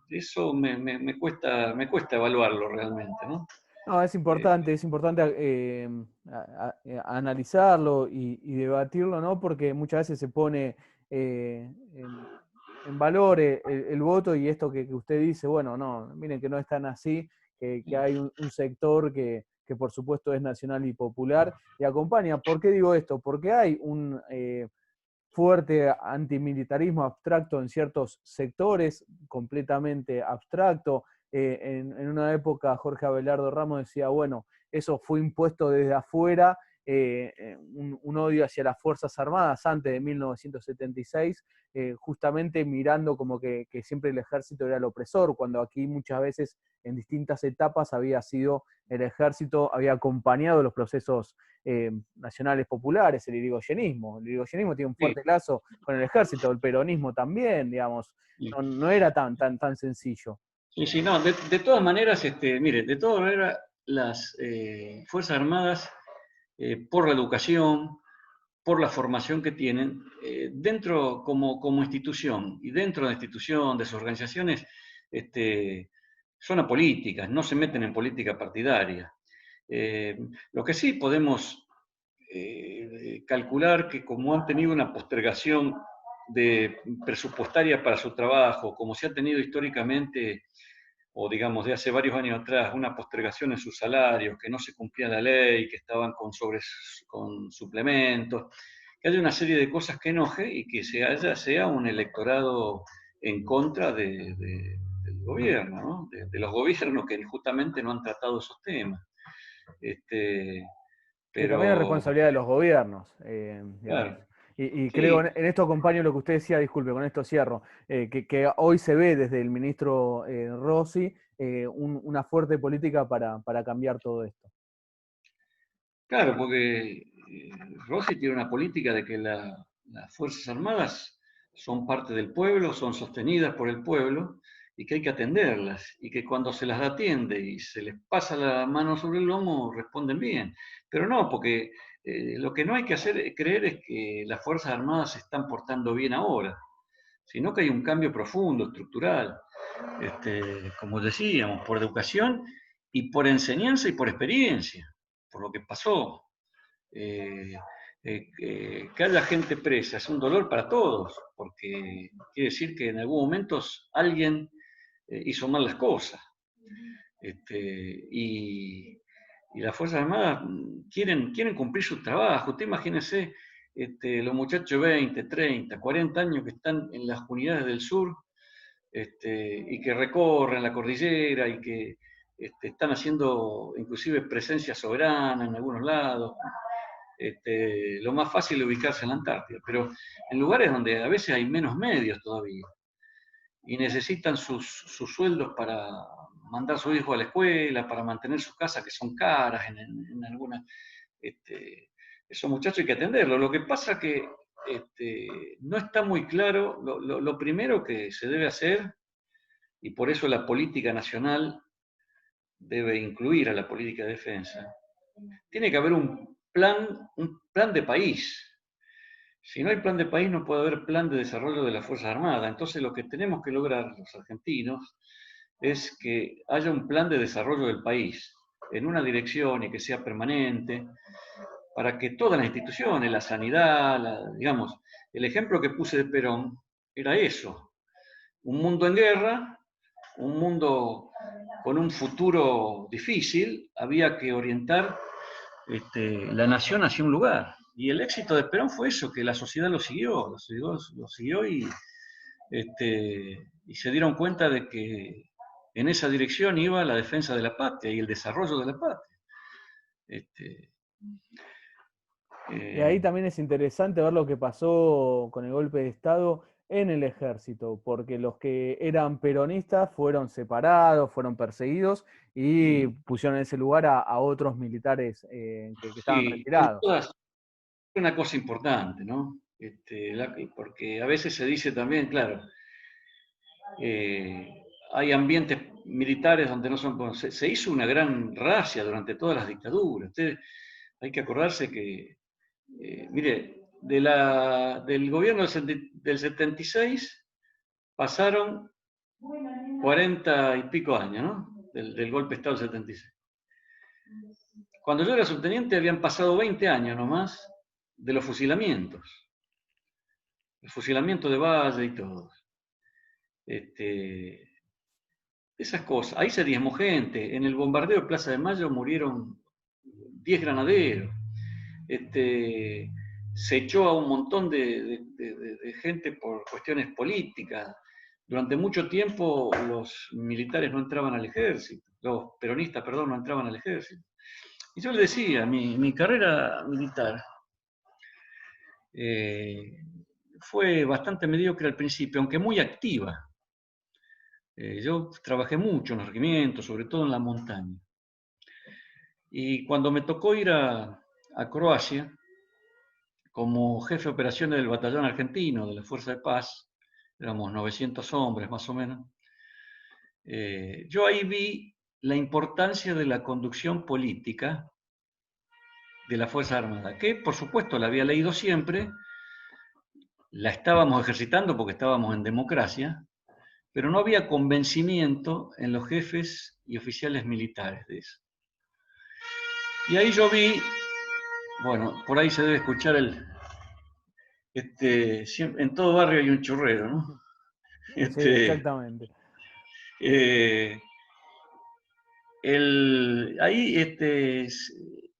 Eso me cuesta evaluarlo realmente, ¿no? No, es importante analizarlo y debatirlo, ¿no? Porque muchas veces se pone eh, en valor el voto y esto que usted dice, bueno, no, miren que no es tan así, que hay un sector que por supuesto es nacional y popular y acompaña. ¿Por qué digo esto? Porque hay un fuerte antimilitarismo abstracto en ciertos sectores, completamente abstracto. En una época Jorge Abelardo Ramos decía, bueno, eso fue impuesto desde afuera, un odio hacia las Fuerzas Armadas antes de 1976, justamente mirando como que siempre el ejército era el opresor, cuando aquí muchas veces en distintas etapas había sido el ejército, había acompañado los procesos nacionales populares, el irigoyenismo. El irigoyenismo tiene un Sí, fuerte lazo con el ejército, el peronismo también, digamos, sí. no era tan sencillo. Sí, sí, no, de todas maneras, mire, de todas maneras, las Fuerzas Armadas, por la educación, por la formación que tienen, dentro como institución y dentro de la institución, de sus organizaciones, son apolíticas, no se meten en política partidaria. Eh, lo que sí podemos calcular que como han tenido una postergación presupuestaria para su trabajo, como se ha tenido históricamente o digamos de hace varios años atrás, una postergación en sus salarios, que no se cumplía la ley, que estaban con suplementos, que haya una serie de cosas que enoje y que sea un electorado en contra del gobierno, ¿no? De los gobiernos que justamente no han tratado esos temas. Este, Sí, también es pero, responsabilidad de los gobiernos, digamos. claro, Y creo, sí, en esto acompaño lo que usted decía, disculpe, con esto cierro, que hoy se ve desde el ministro Rossi una fuerte política para cambiar todo esto. claro, porque Rossi tiene una política de que las Fuerzas Armadas son parte del pueblo, son sostenidas por el pueblo y que hay que atenderlas y que cuando se las atiende y se les pasa la mano sobre el lomo responden bien. Pero no, porque lo que no hay que hacer creer es que las Fuerzas Armadas se están portando bien ahora, sino que hay un cambio profundo, estructural, como decíamos, por educación y por enseñanza y por experiencia, por lo que pasó. Eh, que haya gente presa es un dolor para todos, porque quiere decir que en algún momento alguien hizo mal las cosas. Y las Fuerzas Armadas quieren cumplir su trabajo. Usted imagínese los muchachos de 20, 30, 40 años que están en las unidades del sur y que recorren la cordillera y que están haciendo inclusive presencia soberana en algunos lados. Lo más fácil es ubicarse en la Antártida, pero en lugares donde a veces hay menos medios todavía y necesitan sus sueldos para mandar a su hijo a la escuela, para mantener sus casas que son caras en algunas. Esos muchachos hay que atenderlos. Lo que pasa que no está muy claro, lo primero que se debe hacer, y por eso la política nacional debe incluir a la política de defensa, tiene que haber un plan de país. Si no hay plan de país, no puede haber plan de desarrollo de las Fuerzas Armadas. Entonces, lo que tenemos que lograr los argentinos es que haya un plan de desarrollo del país en una dirección y que sea permanente, para que todas las instituciones, la sanidad, digamos, el ejemplo que puse de Perón era eso, un mundo en guerra, un mundo con un futuro difícil, había que orientar la nación hacia un lugar. Y el éxito de Perón fue eso, que la sociedad lo siguió y se dieron cuenta de que en esa dirección iba la defensa de la patria y el desarrollo de la patria. Este, Y ahí eh, también es interesante ver lo que pasó con el golpe de Estado en el ejército, porque los que eran peronistas fueron separados, fueron perseguidos y sí, pusieron en ese lugar a otros militares que estaban sí, en retirados. todas, una cosa importante, ¿no? Porque a veces se dice también, claro, hay ambientes militares donde no son. Se hizo una gran racia durante todas las dictaduras. Hay que acordarse que, mire, del gobierno del 76 pasaron 40 y pico años, ¿no? Del golpe de Estado del 76. Cuando yo era subteniente habían pasado 20 años nomás de los fusilamientos. El fusilamiento de Valle y todo. Esas cosas. Ahí se diezmó gente. En el bombardeo de Plaza de Mayo murieron 10 granaderos. Se echó a un montón de gente por cuestiones políticas. Durante mucho tiempo los militares no entraban al ejército, los peronistas, perdón, no entraban al ejército. Y yo le decía, mi carrera militar fue bastante mediocre al principio, aunque muy activa. Yo trabajé mucho en los regimientos, sobre todo en la montaña. Y cuando me tocó ir a Croacia, como jefe de operaciones del batallón argentino de la Fuerza de Paz, éramos 900 hombres más o menos, yo ahí vi la importancia de la conducción política de la Fuerza Armada, que por supuesto la había leído siempre, la estábamos ejercitando porque estábamos en democracia, pero no había convencimiento en los jefes y oficiales militares de eso. Y ahí yo vi, bueno, por ahí se debe escuchar en todo barrio hay un churrero, ¿no? Sí, exactamente. Eh, ahí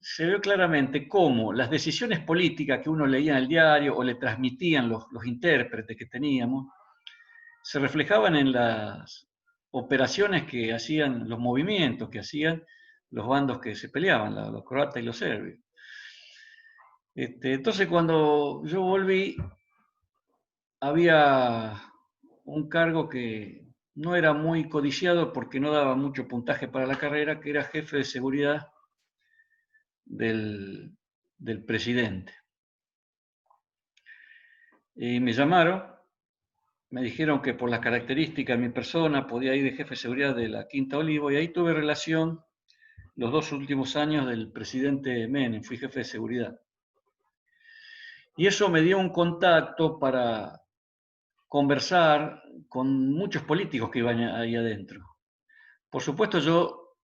se ve claramente cómo las decisiones políticas que uno leía en el diario o le transmitían los intérpretes que teníamos, se reflejaban en las operaciones que hacían, los movimientos que hacían los bandos que se peleaban, los croatas y los serbios. Entonces cuando yo volví, había un cargo que no era muy codiciado porque no daba mucho puntaje para la carrera, que era jefe de seguridad del presidente. Y me llamaron, me dijeron que por las características de mi persona podía ir de jefe de seguridad de la Quinta Olivo, y ahí tuve relación los 2 últimos años del presidente Menem, fui jefe de seguridad. Y eso me dio un contacto para conversar con muchos políticos que iban ahí adentro. Por supuesto, yo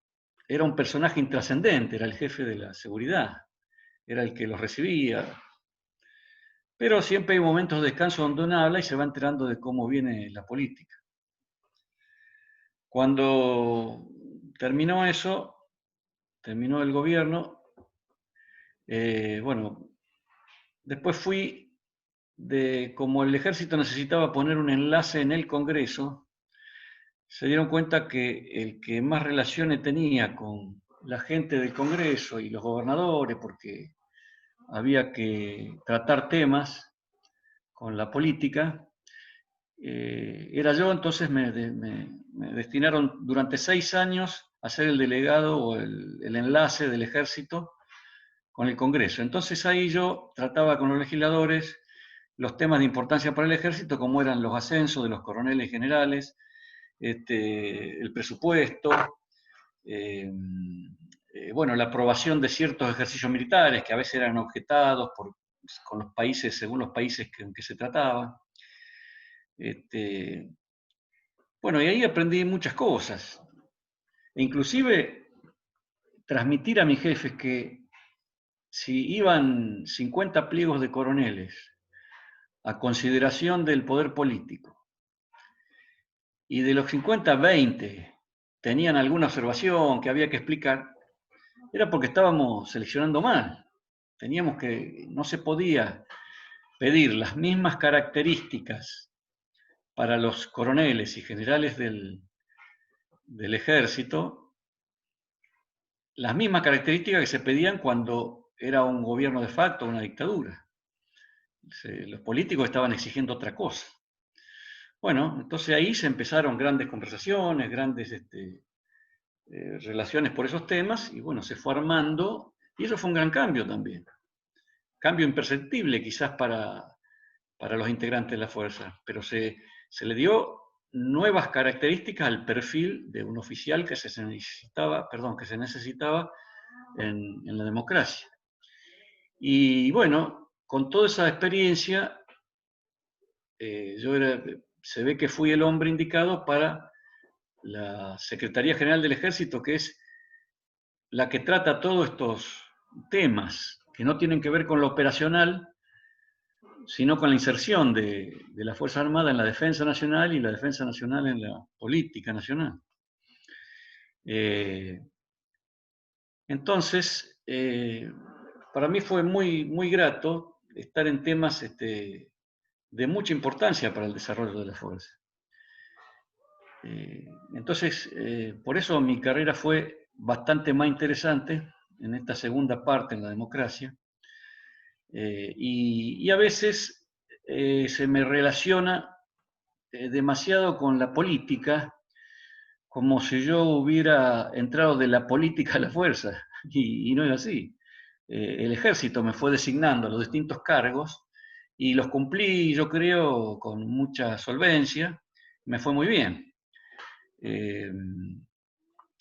era un personaje intrascendente, era el jefe de la seguridad, era el que los recibía, pero siempre hay momentos de descanso donde uno habla y se va enterando de cómo viene la política. Cuando terminó eso, terminó el gobierno, bueno, después fui como el ejército necesitaba poner un enlace en el Congreso, se dieron cuenta que el que más relaciones tenía con la gente del Congreso y los gobernadores, porque había que tratar temas con la política, era yo. Entonces me destinaron durante 6 años a ser el delegado o el enlace del ejército con el Congreso. Entonces ahí yo trataba con los legisladores los temas de importancia para el ejército, como eran los ascensos de los coroneles y generales, el presupuesto, bueno, la aprobación de ciertos ejercicios militares que a veces eran objetados con los países, según los países en que se trataba. Bueno, y ahí aprendí muchas cosas. E inclusive transmitir a mis jefes que si iban 50 pliegos de coroneles a consideración del poder político, y de los 50, 20 tenían alguna observación que había que explicar, era porque estábamos seleccionando mal. No se podía pedir las mismas características para los coroneles y generales del ejército, las mismas características que se pedían cuando era un gobierno de facto, una dictadura. Los políticos estaban exigiendo otra cosa. Bueno, entonces ahí se empezaron grandes conversaciones, grandes relaciones por esos temas, y bueno, se fue armando, y eso fue un gran cambio también. Cambio imperceptible quizás para los integrantes de la fuerza, pero se le dio nuevas características al perfil de un oficial que se necesitaba en la democracia. Y bueno, con toda esa experiencia, se ve que fui el hombre indicado para la Secretaría General del Ejército, que es la que trata todos estos temas que no tienen que ver con lo operacional, sino con la inserción de la Fuerza Armada en la defensa nacional y la defensa nacional en la política nacional. Entonces, para mí fue muy grato estar en temas de mucha importancia para el desarrollo de la fuerza. Entonces, por eso mi carrera fue bastante más interesante en esta segunda parte, en la democracia, y a veces se me relaciona demasiado con la política, como si yo hubiera entrado de la política a la fuerza, y no es así. El ejército me fue designando los distintos cargos y los cumplí, yo creo, con mucha solvencia, me fue muy bien.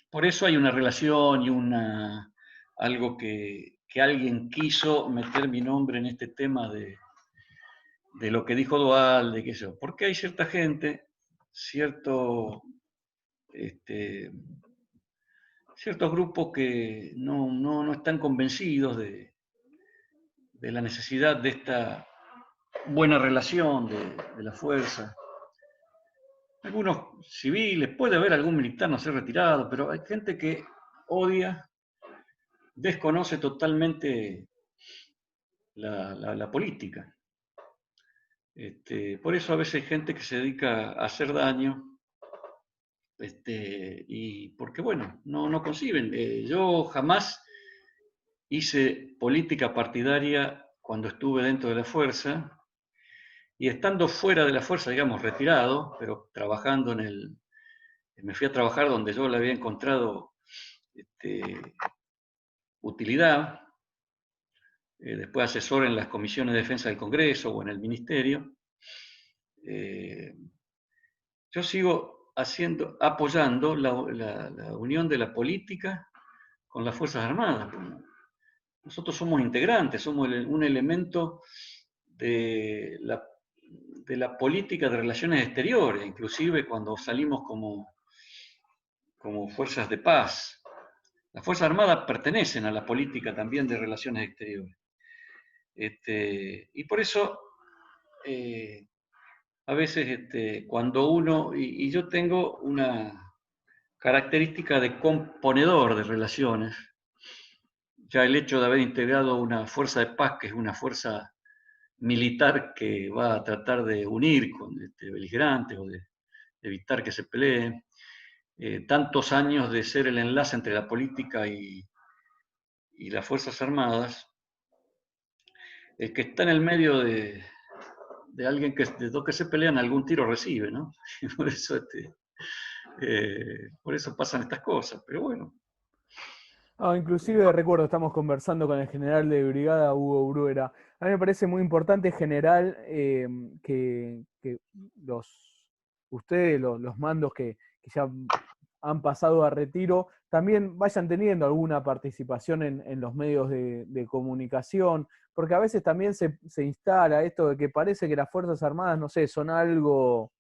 Por eso hay una relación y algo que alguien quiso meter mi nombre en este tema de lo que dijo Duhalde, qué sé yo. Porque hay cierta gente, ciertos grupos que no están convencidos de la necesidad de esta buena relación de la fuerza. Algunos civiles, puede haber algún militar no ser retirado, pero hay gente que odia, desconoce totalmente la política. Por eso a veces hay gente que se dedica a hacer daño, y porque, bueno, no conciben. Yo jamás hice política partidaria cuando estuve dentro de la fuerza, y estando fuera de la fuerza, digamos, retirado, pero trabajando me fui a trabajar donde yo le había encontrado utilidad, después asesor en las comisiones de defensa del Congreso o en el Ministerio. Yo sigo apoyando la unión de la política con las Fuerzas Armadas. Nosotros somos integrantes, somos un elemento de la política de relaciones exteriores, inclusive cuando salimos como fuerzas de paz. Las Fuerzas Armadas pertenecen a la política también de relaciones exteriores. Y por eso, a veces cuando uno, y yo tengo una característica de componedor de relaciones, ya el hecho de haber integrado una fuerza de paz, que es una fuerza militar que va a tratar de unir con beligerantes o de evitar que se peleen, tantos años de ser el enlace entre la política y las Fuerzas Armadas, el que está en el medio de alguien de dos que se pelean, algún tiro recibe, ¿no? Por eso pasan estas cosas, pero bueno. Inclusive recuerdo, estamos conversando con el general de brigada, Hugo Bruera. A mí me parece muy importante, general, que ustedes, los mandos que ya han pasado a retiro, también vayan teniendo alguna participación en los medios de comunicación, porque a veces también se instala esto de que parece que las Fuerzas Armadas, no sé, son algo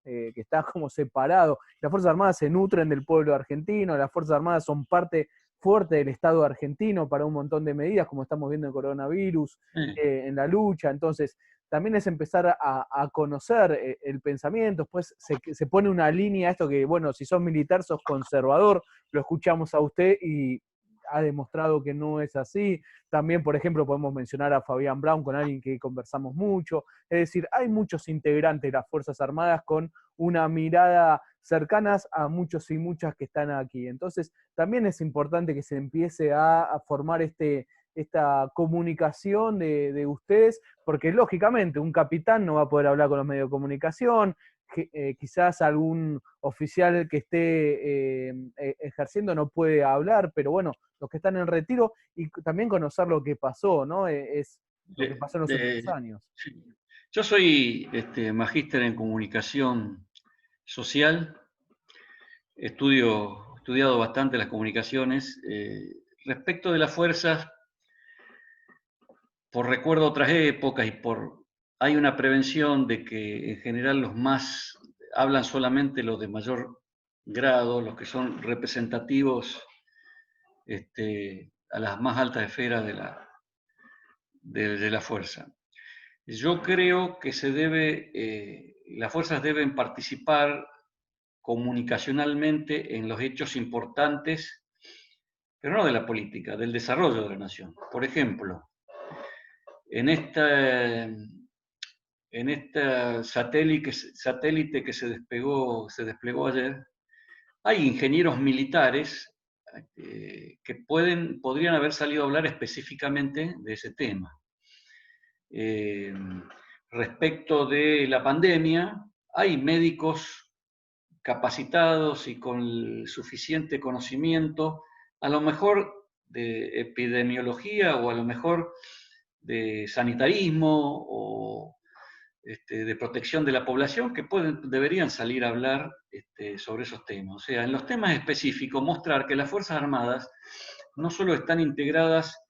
que está como separado. Las Fuerzas Armadas se nutren del pueblo argentino, las Fuerzas Armadas son parte fuerte del Estado argentino para un montón de medidas, como estamos viendo en el coronavirus, en la lucha. Entonces, también es empezar a conocer el pensamiento. Después se pone una línea, esto que, bueno, si sos militar, sos conservador, lo escuchamos a usted y ha demostrado que no es así. También, por ejemplo, podemos mencionar a Fabián Brown, con alguien que conversamos mucho. Es decir, hay muchos integrantes de las Fuerzas Armadas con una mirada cercanas a muchos y muchas que están aquí. Entonces, también es importante que se empiece a formar esta comunicación de ustedes, porque lógicamente un capitán no va a poder hablar con los medios de comunicación, quizás algún oficial que esté ejerciendo no puede hablar, pero bueno, los que están en retiro, y también conocer lo que pasó, ¿no? Es lo que pasó en los últimos años. Sí. Yo soy magíster en comunicación social, he estudiado bastante las comunicaciones. Respecto de las fuerzas, por recuerdo otras épocas y hay una prevención de que en general los más hablan solamente los de mayor grado, los que son representativos a las más altas esferas de la fuerza. Yo creo que las fuerzas deben participar comunicacionalmente en los hechos importantes, pero no de la política, del desarrollo de la nación. Por ejemplo, en esta satélite que se desplegó ayer, hay ingenieros militares que podrían haber salido a hablar específicamente de ese tema. Respecto de la pandemia, hay médicos capacitados y con el suficiente conocimiento, a lo mejor de epidemiología o a lo mejor de sanitarismo o de protección de la población, que deberían salir a hablar sobre esos temas. O sea, en los temas específicos, mostrar que las Fuerzas Armadas no solo están integradas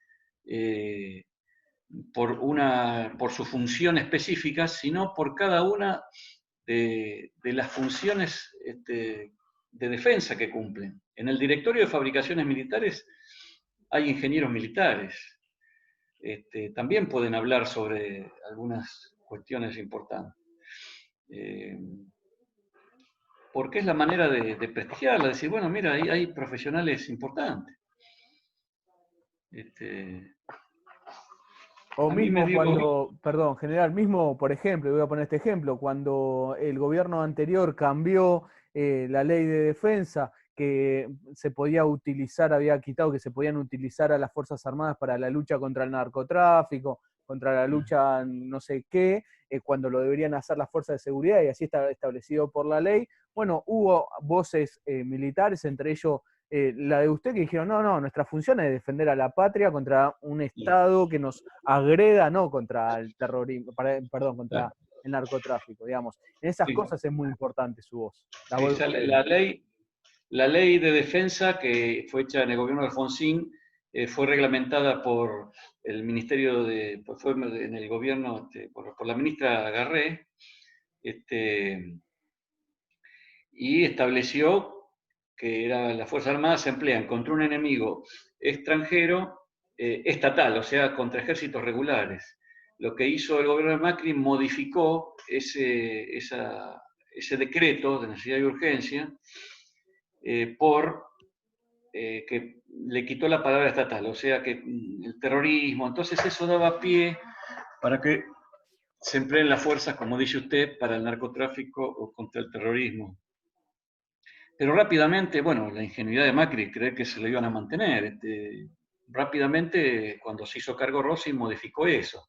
por su función específica, sino por cada una de las funciones de defensa que cumplen. En el directorio de fabricaciones militares hay ingenieros militares. También pueden hablar sobre algunas cuestiones importantes. Porque es la manera de prestigiarla, decir, bueno, mira, ahí hay profesionales importantes. O A mí me mismo dio... cuando, perdón, general, mismo, por ejemplo, voy a poner este ejemplo, cuando el gobierno anterior cambió la ley de defensa, que se podía utilizar, había quitado que se podían utilizar a las Fuerzas Armadas para la lucha contra el narcotráfico, contra la lucha no sé qué, cuando lo deberían hacer las fuerzas de seguridad, y así está establecido por la ley. Bueno, hubo voces militares, entre ellos la de usted, que dijeron, no, nuestra función es defender a la patria contra un Estado que nos agreda, no contra el terrorismo, perdón, contra el narcotráfico, digamos. En esas Sí, cosas es muy importante su voz, la sí, voz o de sea, ustedes. la ley de defensa que fue hecha en el gobierno de Alfonsín fue reglamentada por el Ministerio fue en el gobierno por la ministra Garré, y estableció que las Fuerzas Armadas se emplean contra un enemigo extranjero estatal, o sea, contra ejércitos regulares. Lo que hizo el gobierno de Macri modificó ese decreto de necesidad y urgencia que le quitó la palabra estatal, o sea que el terrorismo, entonces eso daba pie para que se empleen las fuerzas, como dice usted, para el narcotráfico o contra el terrorismo. Pero rápidamente, bueno, la ingenuidad de Macri, creer que se lo iban a mantener. Rápidamente, cuando se hizo cargo Rossi, modificó eso.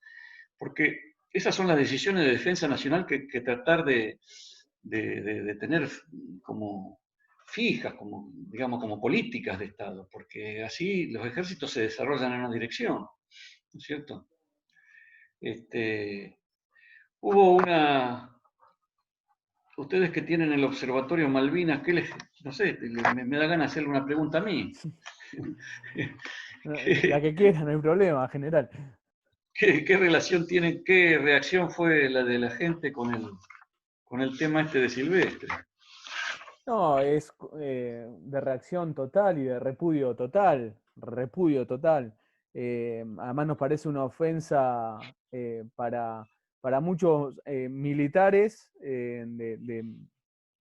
Porque esas son las decisiones de defensa nacional que tratar de tener como fijas, como, digamos, como políticas de Estado, porque así los ejércitos se desarrollan en una dirección, ¿no es cierto? Hubo ustedes que tienen el Observatorio Malvinas, no sé, me da ganas de hacerle una pregunta a mí. La que quiera, no hay problema, general. ¿Qué relación tienen, qué reacción fue la de la gente con el tema de Silvestre? No, es de reacción total y de repudio total, repudio total. Además nos parece una ofensa para muchos militares, de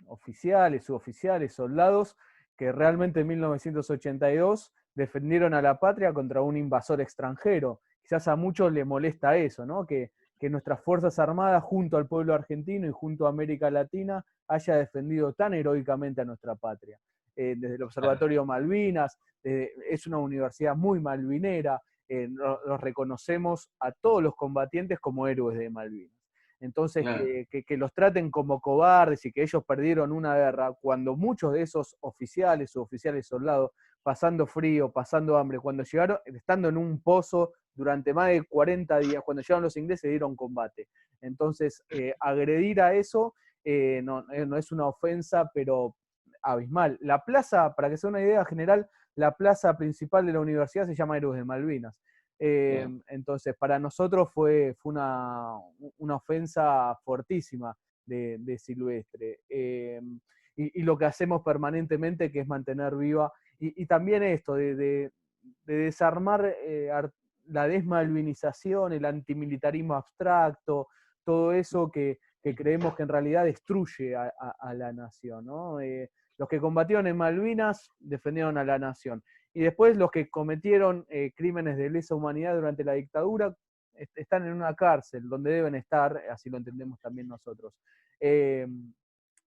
oficiales, suboficiales, soldados, que realmente en 1982 defendieron a la patria contra un invasor extranjero. Quizás a muchos les molesta eso, ¿no? Que nuestras Fuerzas Armadas, junto al pueblo argentino y junto a América Latina, haya defendido tan heroicamente a nuestra patria. Desde el Observatorio Malvinas, es una universidad muy malvinera, los reconocemos a todos los combatientes como héroes de Malvinas. Entonces, Claro. que los traten como cobardes y que ellos perdieron una guerra, cuando muchos de esos oficiales, suboficiales, soldados, pasando frío, pasando hambre, cuando llegaron, estando en un pozo durante más de 40 días, cuando llegaron los ingleses, dieron combate. Entonces, agredir a eso no es una ofensa, pero abismal. La plaza, para que sea una idea general, la plaza principal de la universidad se llama Héroes de Malvinas. Entonces, para nosotros fue una ofensa fortísima de Silvestre. y lo que hacemos permanentemente, que es mantener viva, y también esto de desarmar la desmalvinización, el antimilitarismo abstracto, todo eso que creemos que en realidad destruye a la nación, ¿no? Los que combatieron en Malvinas defendieron a la nación. Y después los que cometieron crímenes de lesa humanidad durante la dictadura están en una cárcel, donde deben estar, así lo entendemos también nosotros.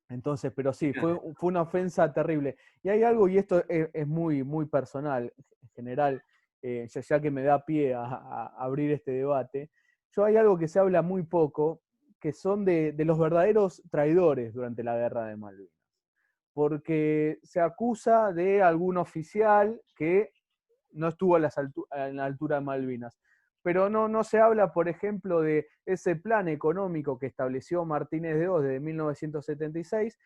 Entonces, pero sí, fue una ofensa terrible. Y hay algo, y esto es muy, muy personal, en general, ya que me da pie a abrir este debate, hay algo que se habla muy poco, que son de los verdaderos traidores durante la guerra de Malvinas. Porque se acusa de algún oficial que no estuvo a la altura de Malvinas. Pero no se habla, por ejemplo, de ese plan económico que estableció Martínez de Oz desde 1976,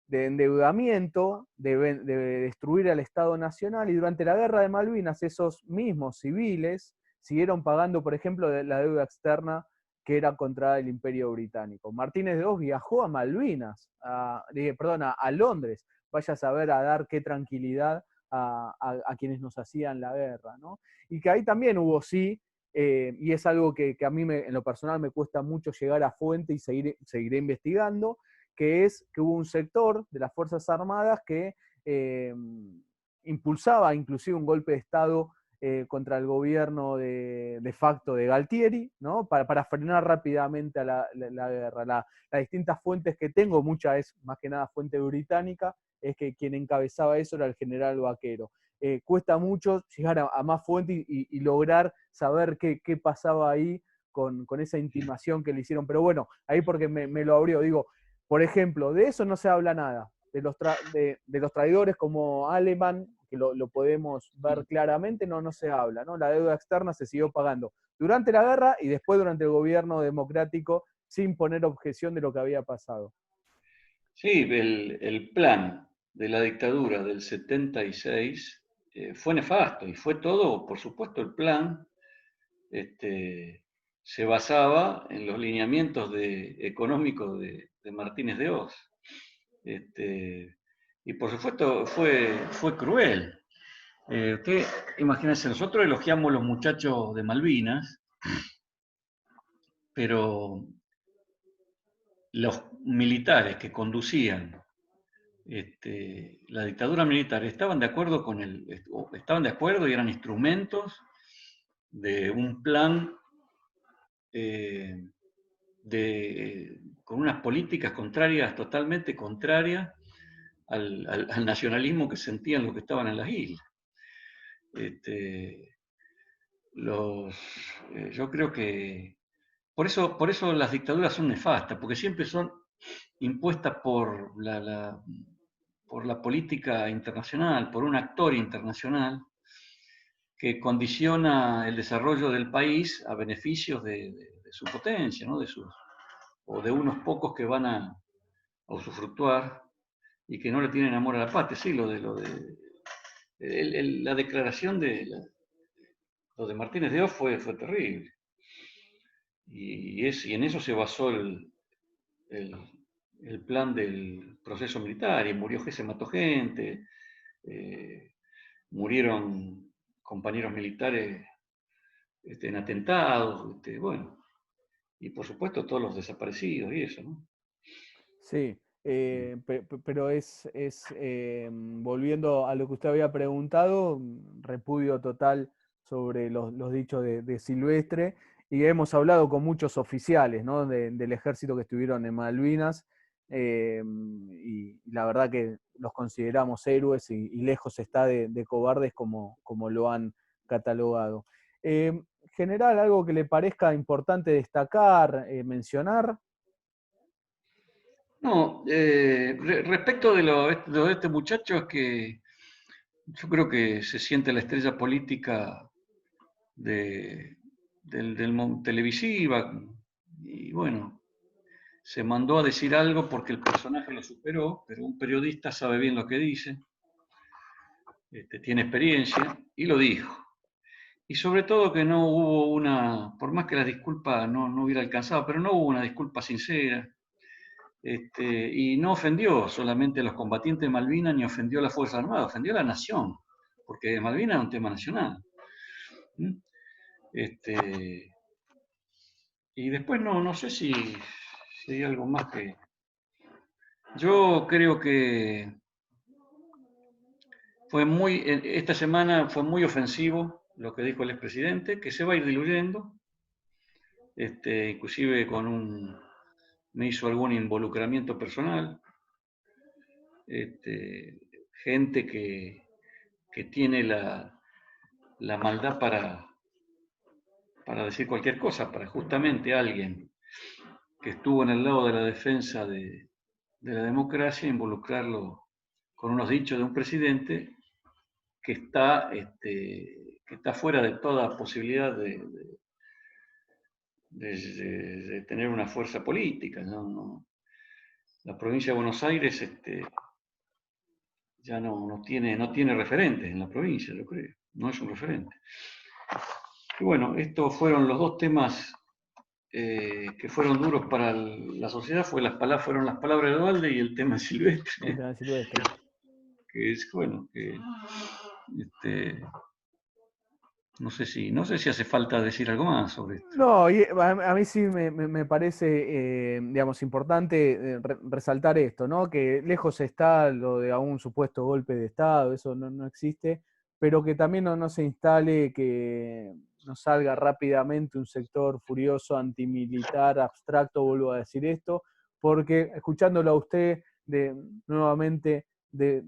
de endeudamiento, de destruir al Estado Nacional, y durante la guerra de Malvinas esos mismos civiles siguieron pagando, por ejemplo, la deuda externa que era contra el Imperio Británico. Martínez de Oz viajó a Malvinas, a Londres, vaya a saber a dar qué tranquilidad a quienes nos hacían la guerra, ¿no? Y que ahí también hubo y es algo que a mí en lo personal me cuesta mucho llegar a fuente y seguiré investigando, que es que hubo un sector de las Fuerzas Armadas que impulsaba inclusive un golpe de Estado contra el gobierno de facto de Galtieri, ¿no? Para frenar rápidamente a la guerra. Las distintas fuentes que tengo, muchas es más que nada fuente británica, es que quien encabezaba eso era el general Vaquero. Cuesta mucho llegar a más fuentes y lograr saber qué pasaba ahí con esa intimación que le hicieron. Pero bueno, ahí porque me lo abrió, digo, por ejemplo, de eso no se habla nada, de los traidores como Alemán, que lo podemos ver claramente, no se habla, ¿no? La deuda externa se siguió pagando durante la guerra y después durante el gobierno democrático, sin poner objeción de lo que había pasado. Sí, el plan de la dictadura del 76 fue nefasto, y fue todo, por supuesto, el plan se basaba en los lineamientos económicos de Martínez de Oz. Y por supuesto fue cruel. Usted, imagínense, nosotros elogiamos a los muchachos de Malvinas, pero los militares que conducían la dictadura militar estaban de acuerdo estaban de acuerdo y eran instrumentos de un plan con unas políticas contrarias, totalmente contrarias al nacionalismo que sentían los que estaban en las islas. Yo creo que por eso las dictaduras son nefastas, porque siempre son impuestas por la política internacional, por un actor internacional que condiciona el desarrollo del país a beneficios de su potencia, ¿no? O de unos pocos que van a usufructuar y que no le tienen amor a la patria. Sí, la declaración lo de Martínez de Oz fue terrible. Y en eso se basó el plan del proceso militar, y murió gente, se mató gente, murieron compañeros militares en atentados, bueno, y por supuesto todos los desaparecidos y eso, ¿no? Sí, pero volviendo a lo que usted había preguntado, repudio total sobre los dichos de Silvestre, y hemos hablado con muchos oficiales, ¿no? del ejército que estuvieron en Malvinas, y la verdad que los consideramos héroes y lejos está de cobardes como lo han catalogado. General, ¿algo que le parezca importante destacar, mencionar? No, respecto de este muchacho, es que yo creo que se siente la estrella política televisiva, y bueno, se mandó a decir algo porque el personaje lo superó, pero un periodista sabe bien lo que dice, tiene experiencia, y lo dijo. Y sobre todo que no hubo por más que la disculpa no hubiera alcanzado, pero no hubo una disculpa sincera. y no ofendió solamente a los combatientes de Malvinas ni ofendió a las Fuerzas Armadas, ofendió a la nación, porque Malvinas es un tema nacional. ¿Mm? Y después no sé si hay algo más que... Yo creo que esta semana fue muy ofensivo lo que dijo el expresidente, que se va a ir diluyendo, inclusive me hizo algún involucramiento personal, gente que tiene la maldad para decir cualquier cosa, para justamente alguien que estuvo en el lado de la defensa de la democracia, involucrarlo con unos dichos de un presidente que está fuera de toda posibilidad de tener una fuerza política. La provincia de Buenos Aires ya no tiene referentes en la provincia, yo creo. No es un referente. Y bueno, estos fueron los dos temas que fueron duros para la sociedad. Fueron las palabras de Dualde y el tema silvestre. El tema silvestre. Que es, bueno, que no sé si hace falta decir algo más sobre esto. No, y a mí sí me parece, digamos, importante resaltar esto, ¿no? Que lejos está lo de un supuesto golpe de Estado, eso no existe, pero que también no se instale, que no salga rápidamente un sector furioso, antimilitar, abstracto, vuelvo a decir esto, porque escuchándolo a usted nuevamente,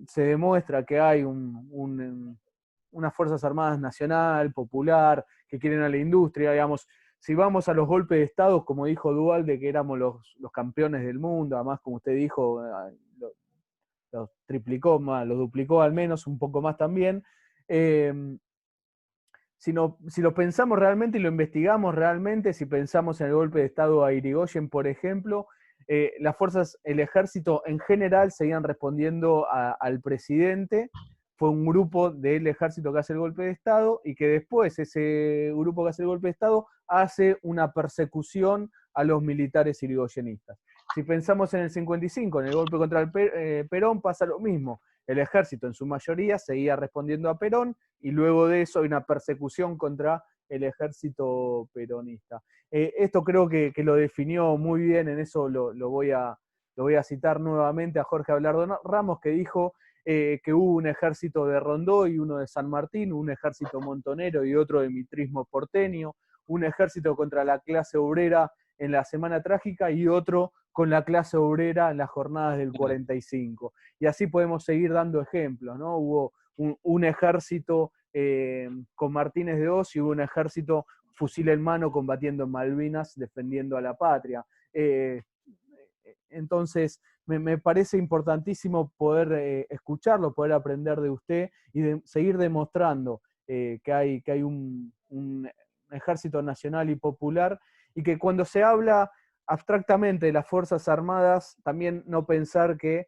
se demuestra que hay unas Fuerzas Armadas nacional, popular, que quieren a la industria, digamos. Si vamos a los golpes de Estado, como dijo Duhalde, que éramos los campeones del mundo, además, como usted dijo, los triplicó más, los duplicó al menos, un poco más también. Si lo pensamos realmente y lo investigamos realmente, si pensamos en el golpe de Estado a Irigoyen, por ejemplo, las fuerzas, el ejército en general seguían respondiendo al presidente. Fue un grupo del ejército que hace el golpe de Estado y que después ese grupo que hace el golpe de Estado hace una persecución a los militares irigoyenistas. Si pensamos en el 55, en el golpe contra el Perón, pasa lo mismo. El ejército en su mayoría seguía respondiendo a Perón y luego de eso hay una persecución contra el ejército peronista. Esto creo que lo definió muy bien, en eso lo voy a citar nuevamente a Jorge Abelardo Ramos, que dijo que hubo un ejército de Rondó y uno de San Martín, un ejército montonero y otro de mitrismo porteño, un ejército contra la clase obrera en la Semana Trágica y otro con la clase obrera en las jornadas del 45. Y así podemos seguir dando ejemplos, ¿no? Hubo un ejército con Martínez de Oz y hubo un ejército fusil en mano combatiendo en Malvinas, defendiendo a la patria. Entonces, me parece importantísimo poder escucharlo, poder aprender de usted y seguir demostrando que hay un ejército nacional y popular, y que cuando se habla abstractamente de las Fuerzas Armadas, también no pensar que,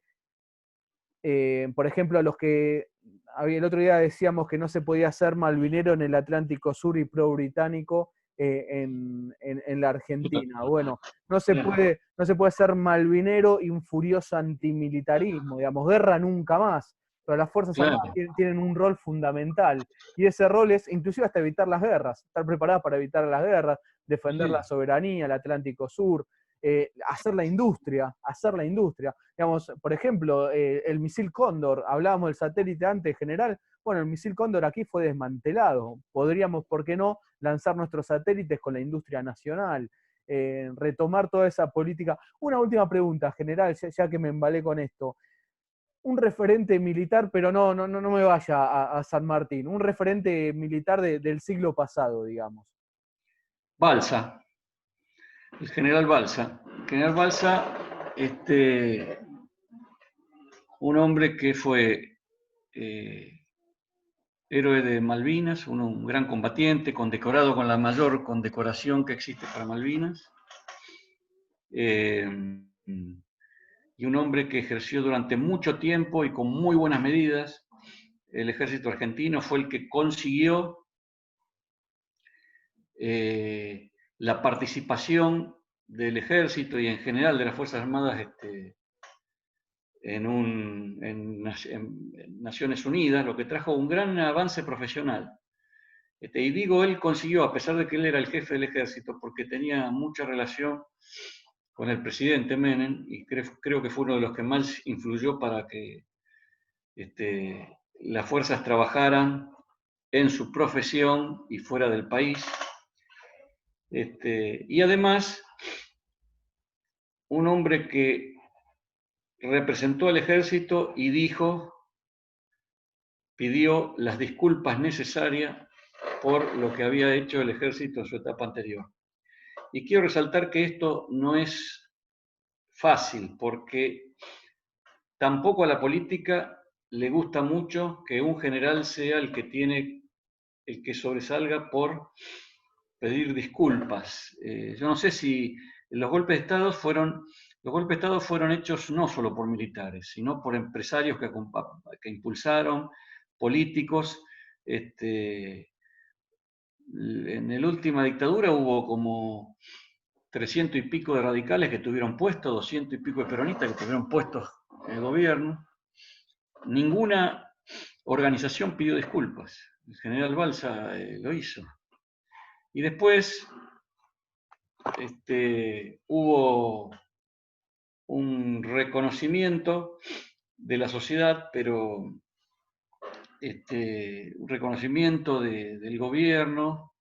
por ejemplo, a los que el otro día decíamos que no se podía ser malvinero en el Atlántico Sur y pro-británico en la Argentina. Bueno, no se puede ser malvinero y un furioso antimilitarismo, digamos, guerra nunca más. Pero las Fuerzas Armadas tienen un rol fundamental, y ese rol es inclusive hasta evitar las guerras, estar preparadas para evitar las guerras, defender la soberanía, el Atlántico Sur, hacer la industria. Digamos, por ejemplo, el misil Cóndor, hablábamos del satélite antes general, bueno, el misil Cóndor aquí fue desmantelado. Podríamos, ¿por qué no?, lanzar nuestros satélites con la industria nacional, retomar toda esa política. Una última pregunta, general, ya que me embalé con esto. Un referente militar, pero no me vaya a San Martín, un referente militar del siglo pasado, digamos. Balsa, el general Balsa. El general Balsa, un hombre que fue héroe de Malvinas, un gran combatiente, condecorado con la mayor condecoración que existe para Malvinas, y un hombre que ejerció durante mucho tiempo y con muy buenas medidas el ejército argentino. Fue el que consiguió la participación del ejército y en general de las Fuerzas Armadas en Naciones Unidas, lo que trajo un gran avance profesional. Y digo, él consiguió, a pesar de que él era el jefe del ejército, porque tenía mucha relación con el presidente Menem, y creo que fue uno de los que más influyó para que las fuerzas trabajaran en su profesión y fuera del país. Y además, un hombre que representó al ejército y pidió las disculpas necesarias por lo que había hecho el ejército en su etapa anterior. Y quiero resaltar que esto no es fácil, porque tampoco a la política le gusta mucho que un general sea el que sobresalga por pedir disculpas. Yo no sé si los golpes de Estado fueron hechos no solo por militares, sino por empresarios que impulsaron, políticos. En la última dictadura hubo como 300 y pico de radicales que tuvieron puestos, 200 y pico de peronistas que tuvieron puestos en el gobierno. Ninguna organización pidió disculpas. El general Balsa lo hizo. Y después hubo un reconocimiento de la sociedad, pero un reconocimiento del gobierno,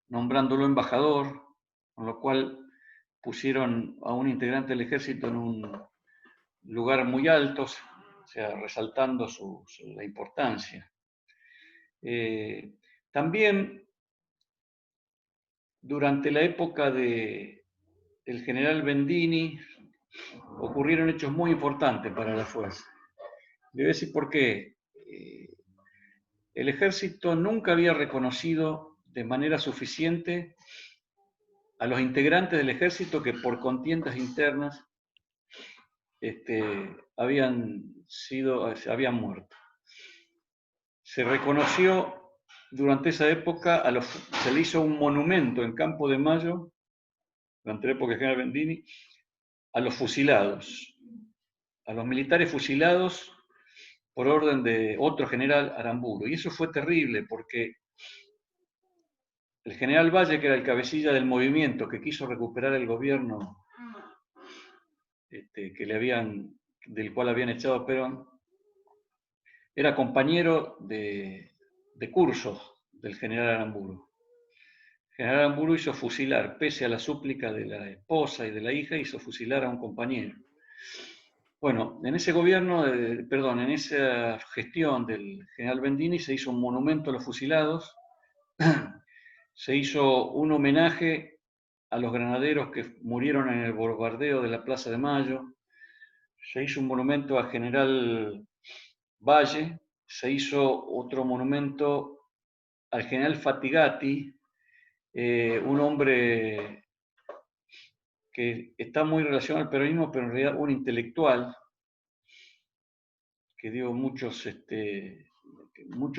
nombrándolo embajador, con lo cual pusieron a un integrante del ejército en un lugar muy alto, o sea, resaltando la importancia. También durante la época del general Bendini ocurrieron hechos muy importantes para la fuerza. Le voy a decir por qué. El ejército nunca había reconocido de manera suficiente a los integrantes del ejército que por contiendas internas habían muerto. Se reconoció durante esa época, se le hizo un monumento en Campo de Mayo, durante la época del general Bendini, a los fusilados, a los militares fusilados por orden de otro general, Aramburu. Y eso fue terrible porque el general Valle, que era el cabecilla del movimiento que quiso recuperar el gobierno del cual habían echado a Perón, era compañero de curso del general Aramburu. El general Aramburu hizo fusilar, pese a la súplica de la esposa y de la hija, hizo fusilar a un compañero. Bueno, en ese gobierno, en esa gestión del general Bendini se hizo un monumento a los fusilados, se hizo un homenaje a los granaderos que murieron en el bombardeo de la Plaza de Mayo, se hizo un monumento al general Valle, se hizo otro monumento al general Fatigati, un hombre que está muy relacionado al peronismo, pero en realidad un intelectual que dio muchos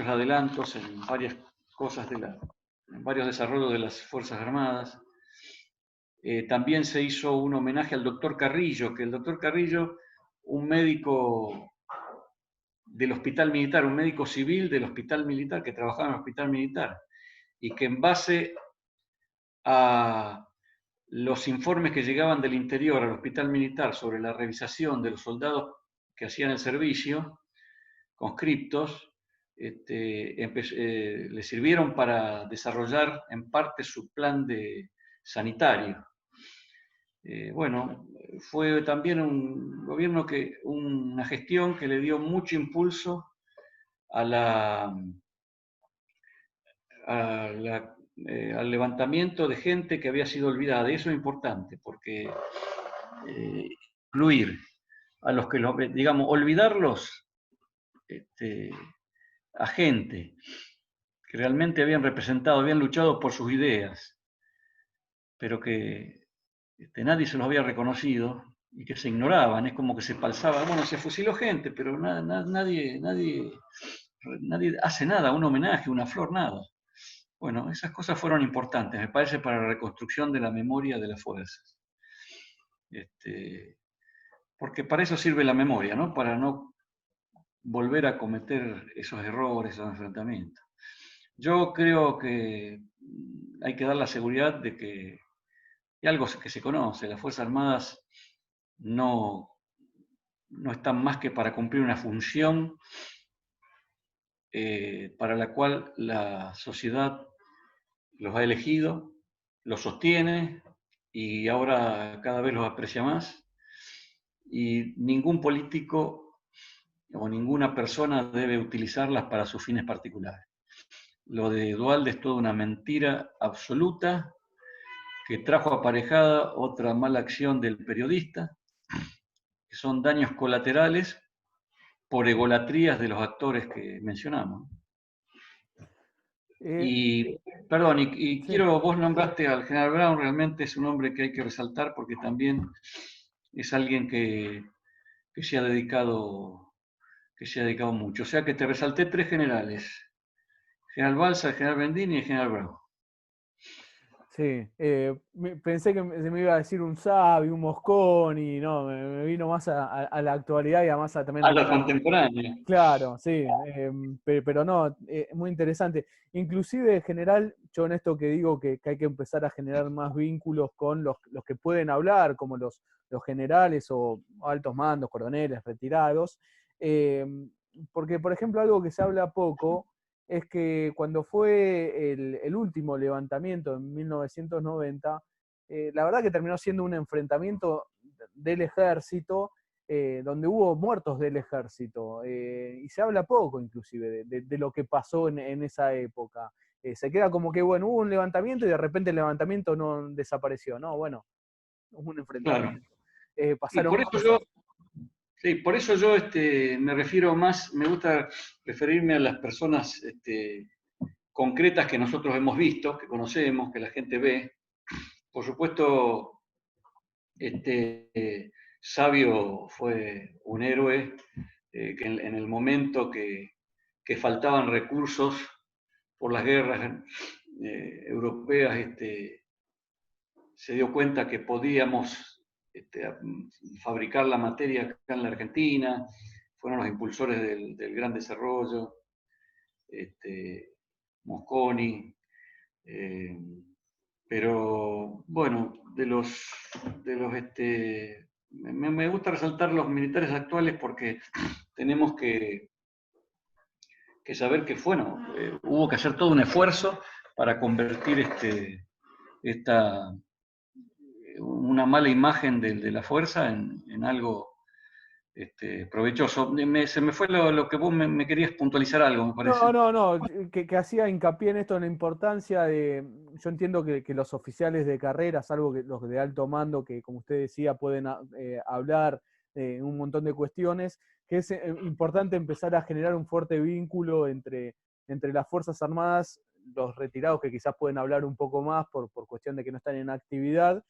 adelantos en varias cosas en varios desarrollos de las Fuerzas Armadas. También se hizo un homenaje al doctor Carrillo, que el doctor Carrillo, un médico del hospital militar, un médico civil del hospital militar, que trabajaba en el hospital militar, y que en base a los informes que llegaban del interior al hospital militar sobre la revisación de los soldados que hacían el servicio, conscriptos, le sirvieron para desarrollar en parte su plan sanitario. Bueno, fue también un gobierno una gestión que le dio mucho impulso al levantamiento de gente que había sido olvidada. Y eso es importante, porque incluir a los que, digamos, olvidarlos a gente que realmente habían representado, habían luchado por sus ideas, pero que nadie se los había reconocido y que se ignoraban. Es como que se falsaba, bueno, se fusiló gente, pero nadie hace nada, un homenaje, una flor, nada. Bueno, esas cosas fueron importantes, me parece, para la reconstrucción de la memoria de las fuerzas. porque para eso sirve la memoria, ¿no? Para no volver a cometer esos errores, esos enfrentamientos. Yo creo que hay que dar la seguridad de que, y algo que se conoce, las Fuerzas Armadas no están más que para cumplir una función para la cual la sociedad los ha elegido, los sostiene y ahora cada vez los aprecia más. Y ningún político o ninguna persona debe utilizarlas para sus fines particulares. Lo de Duhalde es toda una mentira absoluta que trajo aparejada otra mala acción del periodista, que son daños colaterales por egolatrías de los actores que mencionamos. Eh, Y, perdón, y sí. quiero, vos nombraste al general Brown, realmente es un hombre que hay que resaltar porque también es alguien que se ha dedicado mucho. O sea que te resalté 3 generales: general Balsa, el general Bendini y el general Brown. Sí, pensé que se me iba a decir un Savi, un Mosconi, no, me vino más a la actualidad y además también A los contemporáneos. Claro, sí, pero no, muy interesante. Inclusive, en general, yo en esto que digo que hay que empezar a generar más vínculos con los que pueden hablar, como los generales o altos mandos, coroneles, retirados, eh, porque, por ejemplo, algo que se habla poco es que cuando fue el último levantamiento en 1990, la verdad que terminó siendo un enfrentamiento del ejército donde hubo muertos del ejército, y se habla poco inclusive de lo que pasó en esa época. Se queda como que, bueno, hubo un levantamiento y de repente el levantamiento no desapareció, ¿no? Bueno, hubo un Claro. enfrentamiento. Y Pasaron por eso yo, cosas. sí, por eso yo me refiero más, me gusta referirme a las personas concretas que nosotros hemos visto, que conocemos, que la gente ve. Por supuesto, Sabio fue un héroe que en el momento que faltaban recursos por las guerras europeas, se dio cuenta que podíamos fabricar la materia acá en la Argentina, fueron los impulsores del gran desarrollo, Mosconi, pero bueno, me gusta resaltar los militares actuales porque tenemos que saber que bueno, hubo que hacer todo un esfuerzo para convertir una mala imagen de la fuerza en algo provechoso. Se me fue lo que vos me querías puntualizar algo, me parece. No, que hacía hincapié en esto, en la importancia de, yo entiendo que los oficiales de carrera, salvo que los de alto mando, que como usted decía, pueden hablar un montón de cuestiones, que es importante empezar a generar un fuerte vínculo entre las Fuerzas Armadas, los retirados que quizás pueden hablar un poco más por cuestión de que no están en actividad,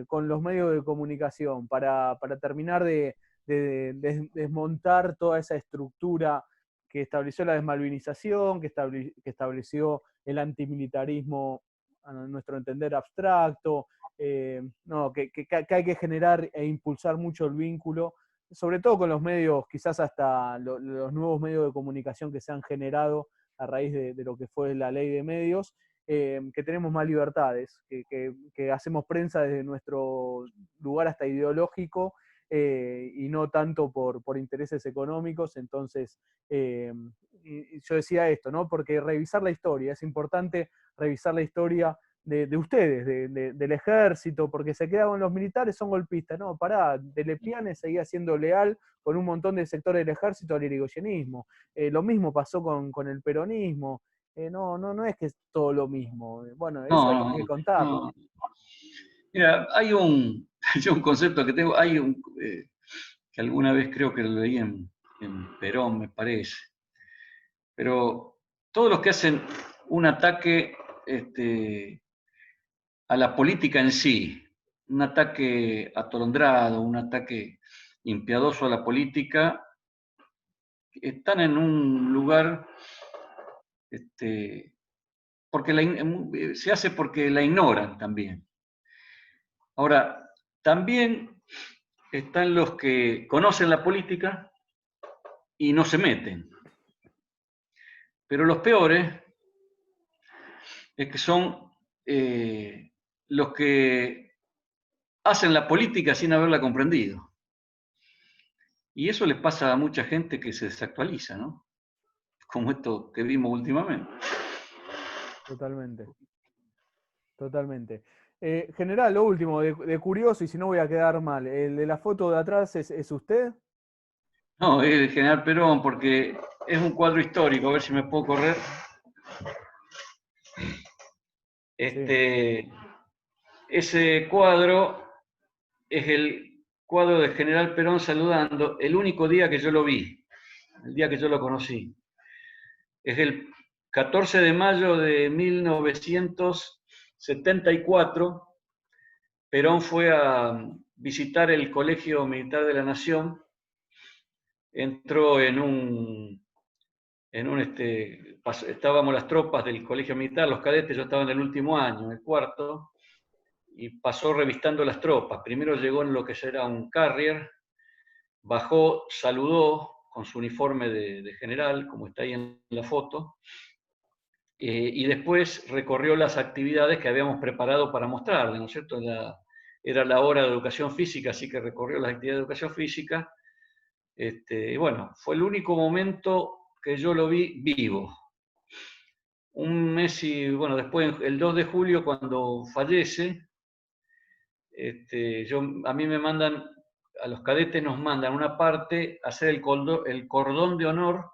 con los medios de comunicación, para terminar de desmontar toda esa estructura que estableció la desmalvinización, que estableció el antimilitarismo, a nuestro entender, abstracto, no, que hay que generar e impulsar mucho el vínculo, sobre todo con los medios, quizás hasta los nuevos medios de comunicación que se han generado a raíz de lo que fue la ley de medios, que tenemos más libertades, que hacemos prensa desde nuestro lugar hasta ideológico, y no tanto por intereses económicos. Entonces, y yo decía esto, ¿no? Porque revisar la historia, es importante revisar la historia de ustedes, del ejército, porque se quedaban los militares, son golpistas. No, pará, de Lepiane seguía siendo leal con un montón de sectores del ejército al irigoyenismo. Lo mismo pasó con el peronismo. No es que es todo lo mismo. Bueno, eso hay No, que contarlo. no. Mira, hay un concepto que tengo, que alguna vez creo que lo leí en Perón, me parece, pero todos los que hacen un ataque a la política en sí, un ataque atolondrado, un ataque impiadoso a la política, están en un lugar, porque se hace porque la ignoran también. Ahora, También están los que conocen la política y no se meten. Pero los peores es que son los que hacen la política sin haberla comprendido. Y eso les pasa a mucha gente que se desactualiza, ¿no? Como esto que vimos últimamente. Totalmente, totalmente. General, lo último, de curioso, y si no voy a quedar mal, ¿el de la foto de atrás es usted? No, es el general Perón, porque es un cuadro histórico, a ver si me puedo correr. Sí. Ese cuadro es el cuadro de General Perón saludando el único día que yo lo vi, el día que yo lo conocí. Es el 14 de mayo de 1974. Perón fue a visitar el Colegio Militar de la Nación, entró estábamos las tropas del Colegio Militar, los cadetes, yo estaba en el último año, en el cuarto, y pasó revistando las tropas. Primero llegó en lo que era un carrier, bajó, saludó con su uniforme de general, como está ahí en la foto, y después recorrió las actividades que habíamos preparado para mostrarle, ¿no es cierto? Era la hora de educación física, así que recorrió las actividades de educación física. Y bueno, fue el único momento que yo lo vi vivo. Un mes y, bueno, después, el 2 de julio, cuando fallece, a mí me mandan, a los cadetes nos mandan una parte a hacer el cordón de honor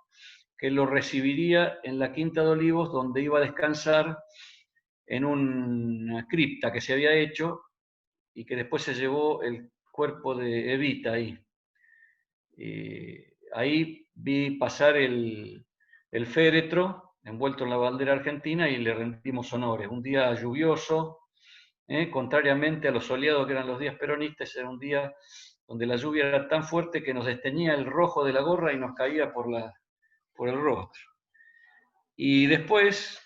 que lo recibiría en la Quinta de Olivos, donde iba a descansar en una cripta que se había hecho y que después se llevó el cuerpo de Evita ahí. Ahí vi pasar el féretro envuelto en la bandera argentina y le rendimos honores. Un día lluvioso, contrariamente a los soleados que eran los días peronistas, era un día donde la lluvia era tan fuerte que nos desteñía el rojo de la gorra y nos caía por el rostro. Y después,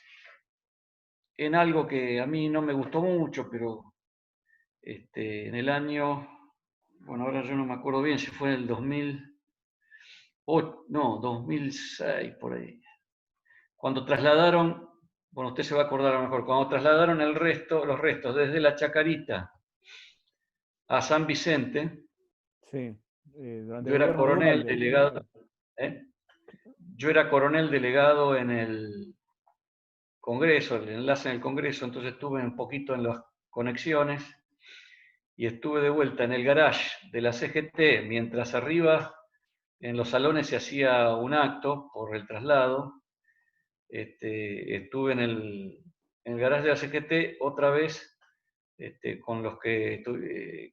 en algo que a mí no me gustó mucho, pero en el año, bueno, ahora yo no me acuerdo bien si fue en el 2008, no, 2006, por ahí. Cuando trasladaron, bueno, usted se va a acordar a lo mejor, cuando trasladaron los restos desde la Chacarita a San Vicente, Sí, durante yo el era gobierno de coronel Dualde. delegado, ¿eh? Yo era coronel delegado en el Congreso, el enlace en el Congreso, entonces estuve un poquito en las conexiones y estuve de vuelta en el garage de la CGT, mientras arriba en los salones se hacía un acto por el traslado. Estuve en el garage de la CGT otra vez con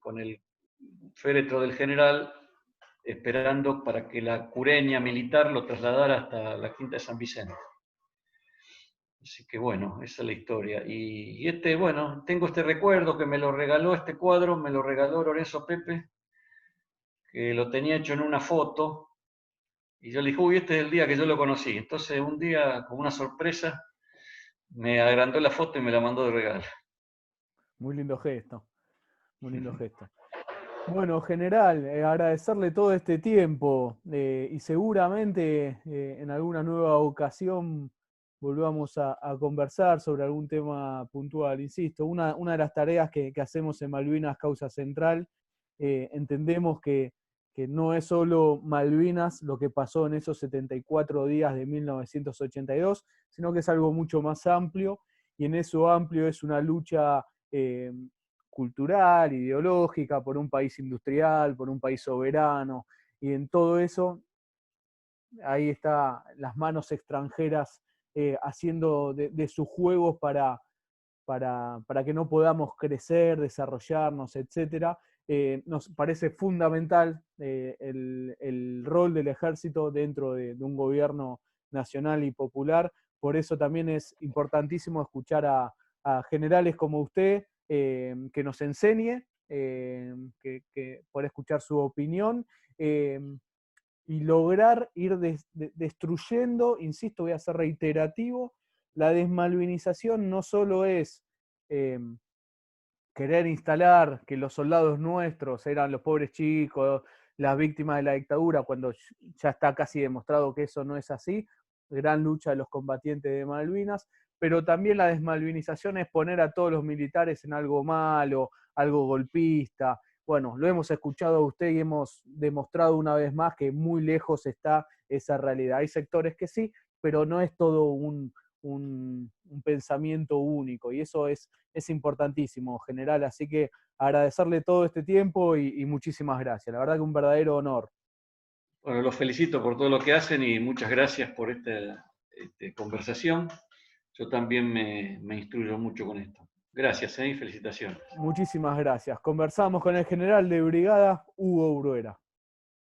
con el féretro del general, esperando para que la cureña militar lo trasladara hasta la Quinta de San Vicente. Así que bueno, esa es la historia. Bueno, tengo este recuerdo que me lo regaló, este cuadro, me lo regaló Lorenzo Pepe, que lo tenía hecho en una foto, y yo le dije, uy, este es el día que yo lo conocí. Entonces un día, como una sorpresa, me agrandó la foto y me la mandó de regalo. Muy lindo gesto, muy lindo gesto. Bueno, general, agradecerle todo este tiempo y seguramente en alguna nueva ocasión volvamos a conversar sobre algún tema puntual. Insisto, una de las tareas que hacemos en Malvinas Causa Central, entendemos que no es solo Malvinas lo que pasó en esos 74 días de 1982, sino que es algo mucho más amplio, y en eso amplio es una lucha cultural, ideológica, por un país industrial, por un país soberano, y en todo eso, ahí está las manos extranjeras haciendo de sus juegos para que no podamos crecer, desarrollarnos, etc. Nos parece fundamental el rol del ejército dentro de un gobierno nacional y popular. Por eso también es importantísimo escuchar a generales como usted, que nos enseñe, por escuchar su opinión, y lograr ir destruyendo, insisto, voy a ser reiterativo, la desmalvinización no solo es querer instalar que los soldados nuestros eran los pobres chicos, las víctimas de la dictadura, cuando ya está casi demostrado que eso no es así, gran lucha de los combatientes de Malvinas, pero también la desmalvinización es poner a todos los militares en algo malo, algo golpista. Bueno, lo hemos escuchado a usted y hemos demostrado una vez más que muy lejos está esa realidad. Hay sectores que sí, pero no es todo un pensamiento único, y eso es importantísimo, general. Así que agradecerle todo este tiempo y muchísimas gracias. La verdad que un verdadero honor. Bueno, los felicito por todo lo que hacen y muchas gracias por esta conversación. Yo también me instruyo mucho con esto. Gracias, y felicitaciones. Muchísimas gracias. Conversamos con el general de brigada, Hugo Bruera.